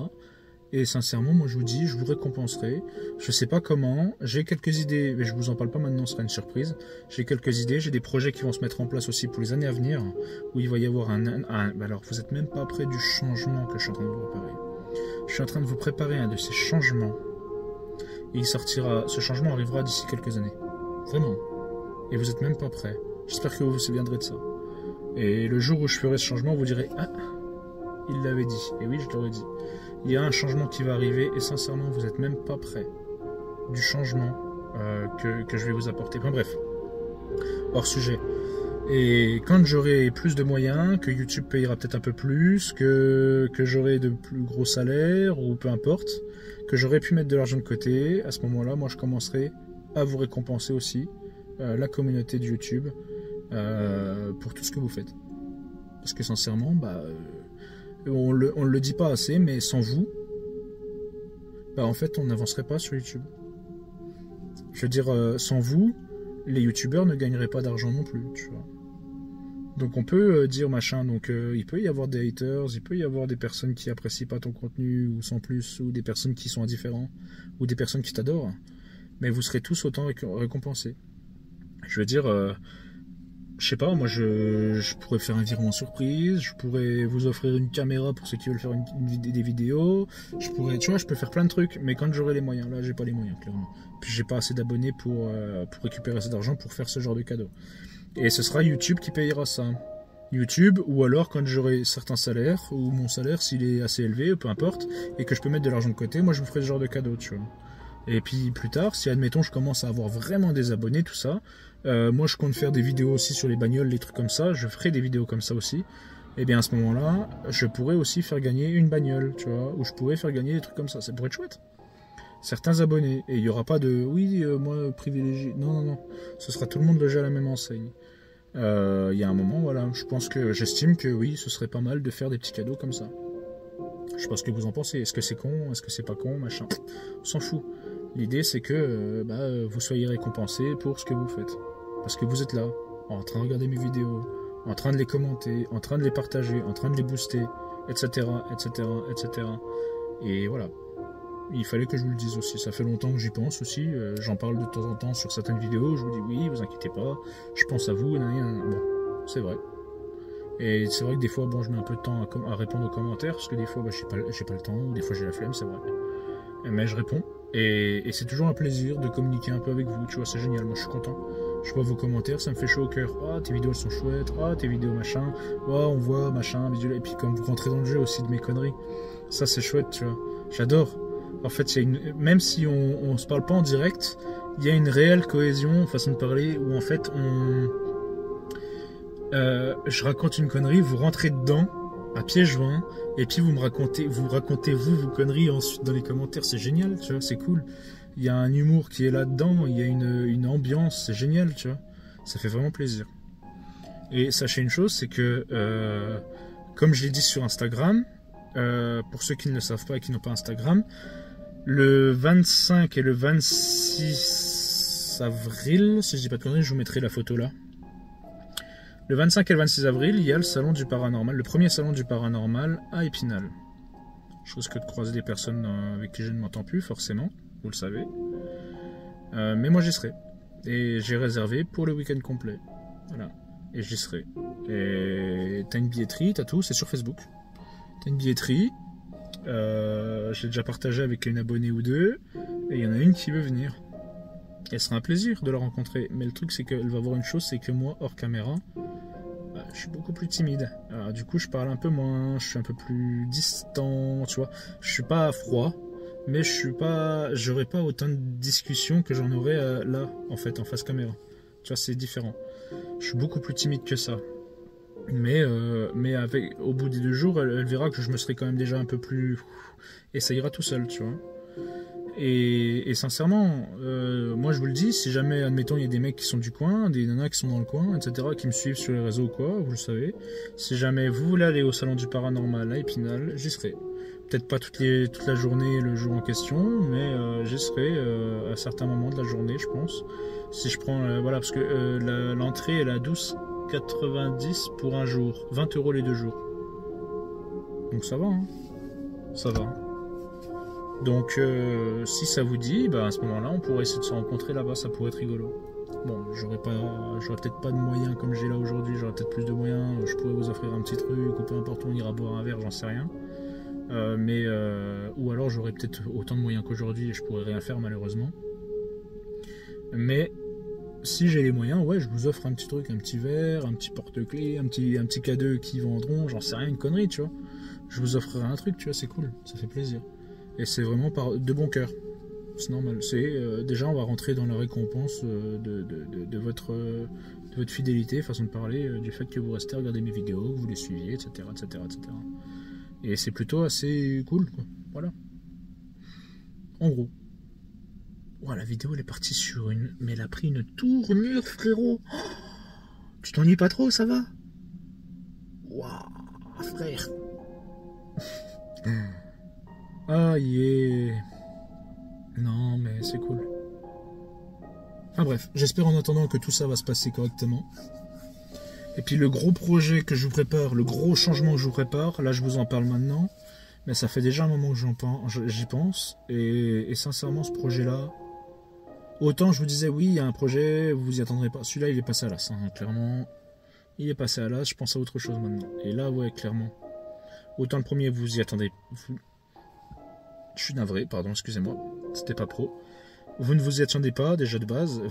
Et sincèrement, moi je vous dis, je vous récompenserai. Je sais pas comment, j'ai quelques idées, mais je vous en parle pas maintenant, ce sera une surprise. J'ai quelques idées, j'ai des projets qui vont se mettre en place aussi pour les années à venir, où il va y avoir alors vous êtes même pas près du changement que je suis en train de vous préparer. Je suis en train de vous préparer un de ces changements. Et ce changement arrivera d'ici quelques années. Vraiment. Et vous êtes même pas prêts. J'espère que vous vous souviendrez de ça. Et le jour où je ferai ce changement, vous direz « Ah, il l'avait dit. » Et oui, je l'aurais dit. Il y a un changement qui va arriver et sincèrement, vous n'êtes même pas prêts du changement que je vais vous apporter. Enfin bref, hors sujet. Et quand j'aurai plus de moyens, que YouTube payera peut-être un peu plus, que j'aurai de plus gros salaires, ou peu importe, que j'aurai pu mettre de l'argent de côté, à ce moment-là, moi je commencerai à vous récompenser aussi, la communauté de YouTube, pour tout ce que vous faites. Parce que sincèrement, on le dit pas assez, mais sans vous, bah en fait on n'avancerait pas sur YouTube. Je veux dire, sans vous, les youtubeurs ne gagneraient pas d'argent non plus, tu vois. Donc on peut dire machin, donc il peut y avoir des haters, il peut y avoir des personnes qui apprécient pas ton contenu ou sans plus, ou des personnes qui sont indifférents, ou des personnes qui t'adorent, mais vous serez tous autant récompensés. Je veux dire, je sais pas, moi je pourrais faire un virement surprise, je pourrais vous offrir une caméra pour ceux qui veulent faire des vidéos, je pourrais, tu vois, je peux faire plein de trucs, mais quand j'aurai les moyens, là j'ai pas les moyens clairement. Puis j'ai pas assez d'abonnés pour récupérer cet argent pour faire ce genre de cadeau. Et ce sera YouTube qui payera ça. YouTube, ou alors quand j'aurai certains salaires, ou mon salaire s'il est assez élevé, peu importe, et que je peux mettre de l'argent de côté, moi je vous ferai ce genre de cadeau, tu vois. Et puis plus tard, si admettons je commence à avoir vraiment des abonnés, tout ça, moi je compte faire des vidéos aussi sur les bagnoles, les trucs comme ça, je ferai des vidéos comme ça aussi, et bien à ce moment-là, je pourrais aussi faire gagner une bagnole, tu vois, ou je pourrais faire gagner des trucs comme ça pourrait être chouette. Certains abonnés, et il n'y aura pas de oui, moi privilégié, non, ce sera tout le monde logé à la même enseigne. Il y a un moment, voilà, j'estime que oui, ce serait pas mal de faire des petits cadeaux comme ça. Je sais pas ce que vous en pensez, est-ce que c'est con, est-ce que c'est pas con, machin, on s'en fout. L'idée c'est que vous soyez récompensés pour ce que vous faites. Parce que vous êtes là, en train de regarder mes vidéos, en train de les commenter, en train de les partager, en train de les booster, etc. Et voilà. Il fallait que je vous le dise aussi, ça fait longtemps que j'y pense aussi, j'en parle de temps en temps sur certaines vidéos, je vous dis oui, vous inquiétez pas, je pense à vous, bon, c'est vrai. Et c'est vrai que des fois, bon, je mets un peu de temps à répondre aux commentaires, parce que des fois, j'ai pas le temps, ou des fois j'ai la flemme, c'est vrai. Mais je réponds, et c'est toujours un plaisir de communiquer un peu avec vous, tu vois, c'est génial, moi je suis content. Je vois vos commentaires, ça me fait chaud au cœur. Ah, tes vidéos elles sont chouettes, ah, tes vidéos machin, ah, on voit machin, et puis comme vous rentrez dans le jeu aussi de mes conneries, ça c'est chouette, tu vois, j'adore. En fait, même si on se parle pas en direct, il y a une réelle cohésion, façon de parler, où en fait, je raconte une connerie, vous rentrez dedans, à pieds joints, et puis vous racontez vos conneries ensuite dans les commentaires, c'est génial, tu vois, c'est cool. Il y a un humour qui est là-dedans, il y a une ambiance, c'est génial, tu vois, ça fait vraiment plaisir. Et sachez une chose, c'est que, comme je l'ai dit sur Instagram, pour ceux qui ne le savent pas et qui n'ont pas Instagram, le 25 et le 26 avril, si je dis pas de conneries, je vous mettrai la photo là. Le 25 et le 26 avril, il y a le salon du paranormal, le premier salon du paranormal à Épinal. Je risque de croiser des personnes avec qui je ne m'entends plus, forcément, vous le savez. Mais moi j'y serai. Et j'ai réservé pour le week-end complet. Voilà. Et j'y serai. Et t'as une billetterie, t'as tout, c'est sur Facebook. T'as une billetterie. J'ai déjà partagé avec une abonnée ou deux, et il y en a une qui veut venir. Et ce sera un plaisir de la rencontrer, mais le truc c'est qu'elle va voir une chose, c'est que moi hors caméra, je suis beaucoup plus timide. Alors, du coup je parle un peu moins, je suis un peu plus distant, tu vois. Je suis pas froid, mais j'aurai pas autant de discussions que j'en aurais là, en fait, en face caméra. Tu vois, c'est différent. Je suis beaucoup plus timide que ça. Mais au bout des 2 jours, elle verra que je me serai quand même déjà un peu plus... Et ça ira tout seul, tu vois. Et sincèrement, moi je vous le dis, si jamais, admettons, il y a des mecs qui sont du coin, des nanas qui sont dans le coin, etc., qui me suivent sur les réseaux ou quoi, vous le savez, si jamais vous voulez aller au salon du paranormal à Épinal, j'y serai. Peut-être pas toute la journée, le jour en question, mais j'y serai à certains moments de la journée, je pense. Si je prends... voilà, parce que l'entrée, elle est à 12,90 pour un jour, 20 € les 2 jours. Donc ça va, hein. Ça va. Donc si ça vous dit, à ce moment-là, on pourrait essayer de se rencontrer là-bas, ça pourrait être rigolo. Bon, j'aurais peut-être pas de moyens comme j'ai là aujourd'hui, j'aurais peut-être plus de moyens, je pourrais vous offrir un petit truc, ou peu importe, on ira boire un verre, j'en sais rien. Ou alors j'aurais peut-être autant de moyens qu'aujourd'hui et je pourrais rien faire malheureusement. Mais si j'ai les moyens, ouais, je vous offre un petit truc, un petit verre, un petit porte-clés, un petit cadeau qui vendront, j'en sais rien, une connerie, tu vois. Je vous offrirai un truc, tu vois, c'est cool, ça fait plaisir. Et c'est vraiment de bon cœur. C'est normal. Déjà, on va rentrer dans la récompense de votre fidélité, façon de parler, du fait que vous restez à regarder mes vidéos, que vous les suiviez, etc., etc., etc. Et c'est plutôt assez cool, quoi. Voilà. En gros. Oh, la vidéo, elle est partie sur une... Mais elle a pris une tournure, frérot. Oh, tu t'ennuies pas trop, ça va? Waouh, frère. Ah, yeah. Non, mais c'est cool. Enfin bref, j'espère en attendant que tout ça va se passer correctement. Et puis le gros projet que je vous prépare, le gros changement que je vous prépare, là je vous en parle maintenant, mais ça fait déjà un moment que j'y pense. Et sincèrement, ce projet-là, autant je vous disais, oui, il y a un projet, vous vous y attendrez pas. Celui-là, il est passé à l'as, hein, clairement. Il est passé à l'as, je pense à autre chose maintenant. Et là, ouais, clairement. Autant le premier, vous y attendez. Je suis navré, pardon, excusez-moi. C'était pas pro. Vous ne vous y attendez pas, déjà de base.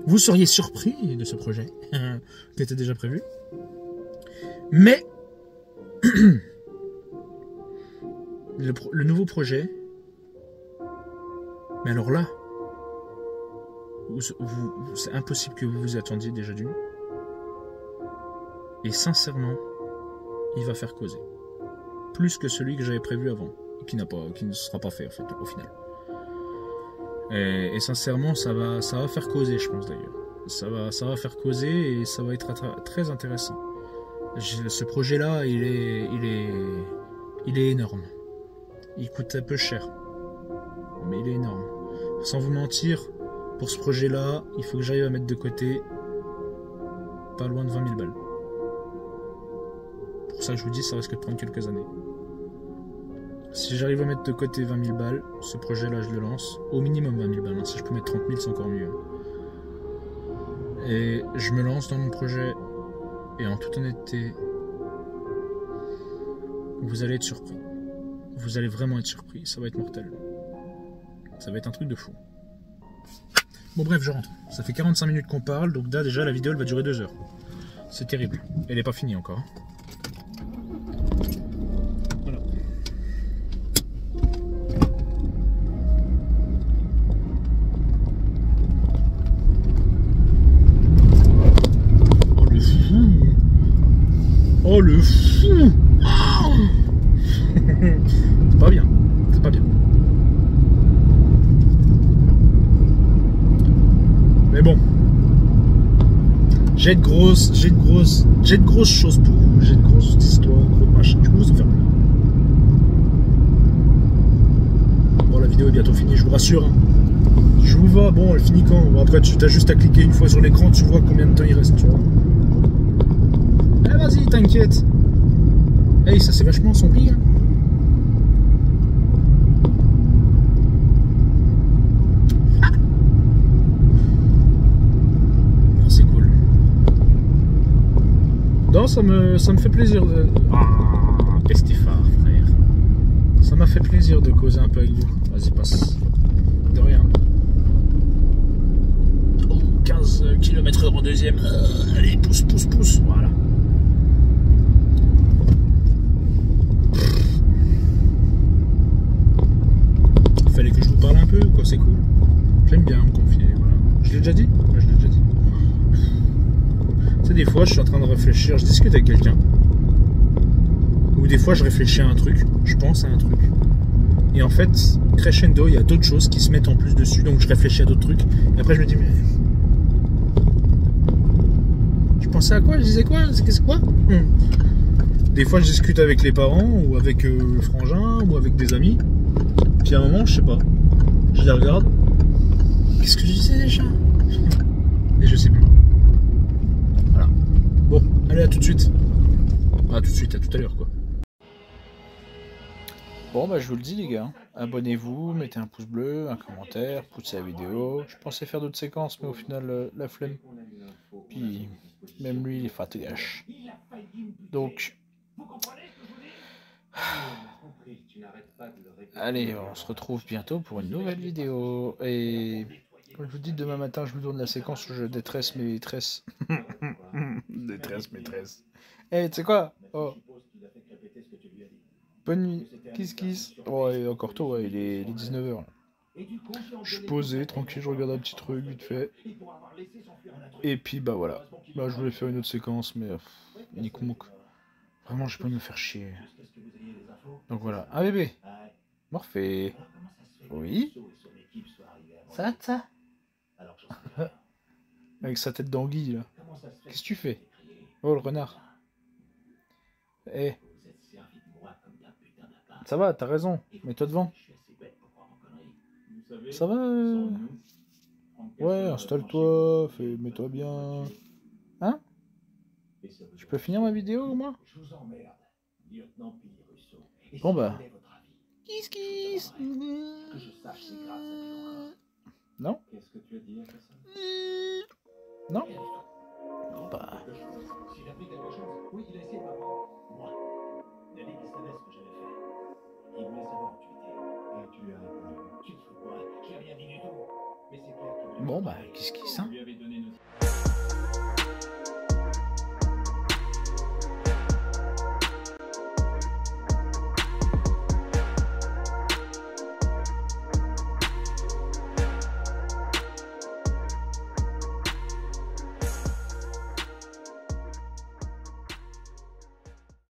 Vous seriez surpris de ce projet qui était déjà prévu. Mais le nouveau projet, mais alors là, c'est impossible que vous vous y attendiez déjà d'une. Et sincèrement, il va faire causer. Plus que celui que j'avais prévu avant, qui ne sera pas fait en fait, au final. Et sincèrement, ça va faire causer, je pense d'ailleurs. Ça va faire causer et ça va être très intéressant. Ce projet-là, il est énorme. Il coûte un peu cher, mais il est énorme. Sans vous mentir, pour ce projet-là, il faut que j'arrive à mettre de côté pas loin de 20 000 balles. Pour ça que je vous dis, ça risque de prendre quelques années. Si j'arrive à mettre de côté 20 000 balles, ce projet-là, je le lance. Au minimum 20 000 balles. Hein. Si je peux mettre 30 000, c'est encore mieux. Et je me lance dans mon projet. Et en toute honnêteté, vous allez être surpris. Vous allez vraiment être surpris. Ça va être mortel. Ça va être un truc de fou. Bon bref, je rentre. Ça fait 45 minutes qu'on parle. Donc là, déjà, la vidéo, elle va durer 2 heures. C'est terrible. Elle n'est pas finie encore. Oh le fou! C'est pas bien, c'est pas bien. Mais bon, j'ai de grosses choses pour vous, j'ai de grosses histoires, gros machin. Je peux vous en faire plus. Bon, la vidéo est bientôt finie, je vous rassure. Hein. Je vous vois, bon, elle finit quand? Bon, après, tu as juste à cliquer une fois sur l'écran, tu vois combien de temps il reste, tu vois. Vas-y, t'inquiète. Hey, ça c'est vachement sombre, hein. Ah. Oh, c'est cool. Non, ça me fait plaisir de... Ah, pestifare, frère. Ça m'a fait plaisir de causer un peu avec vous. Vas-y, passe. De rien. Oh, 15 km/h en deuxième. Allez, pousse, pousse, pousse. Voilà. Fallait que je vous parle un peu, quoi, c'est cool. J'aime bien me confier, voilà. Je l'ai déjà dit? Ouais, je l'ai déjà dit. Tu sais, des fois, je suis en train de réfléchir, je discute avec quelqu'un. Ou des fois, je réfléchis à un truc, je pense à un truc. Et en fait, crescendo, il y a d'autres choses qui se mettent en plus dessus, donc je réfléchis à d'autres trucs. Et après, je me dis, mais... Je pensais à quoi? Je disais quoi? C'est quoi? Des fois, je discute avec les parents, ou avec le frangin, ou avec des amis. Puis à un moment, je sais pas, je les regarde. Qu'est-ce que je disais déjà? Et je sais plus. Voilà. Bon, allez, à tout de suite. Pas à tout de suite, à tout à l'heure, quoi. Bon, bah je vous le dis, les gars. Abonnez-vous, mettez un pouce bleu, un commentaire, poussez la vidéo. Je pensais faire d'autres séquences, mais au final, la flemme. Puis, même lui, il est fatigué. Donc... Allez, on se retrouve bientôt pour une nouvelle vidéo. Et comme je vous dis, demain matin, je vous donne la séquence où je détresse mes tresses. Détresse mes tresses. Eh, tu sais quoi? Oh. Bonne nuit. Kiss kiss. Oh, il est encore tôt, ouais, il est 19h. Je suis posé, tranquille, je regarde un petit truc vite fait. Et puis, bah voilà. Là, je voulais faire une autre séquence, mais... Nick Mouk. Vraiment, je peux me faire chier. Donc voilà. Un bébé. Morphée. Oui. Ça. Avec sa tête d'anguille, là. Qu'est-ce que tu fais? Oh, le renard. Eh. Ça va, t'as raison. Mets-toi devant. Ça va Ouais, installe-toi, mets-toi bien. Hein? Je peux finir ma vidéo au moins? Bon bah. Kiss kiss. Non? Non? Bon bah. Oui, il a essayé de m'apprendre. Moi. Il a dit qu'il savait ce que j'avais fait. Il voulait savoir où tu étais. Et tu lui as répondu. Tu te fous de moi. Je n'ai rien dit du tout. Mais c'est clair qu'il Bon bah, kiss kiss, hein? lui avait donné notre...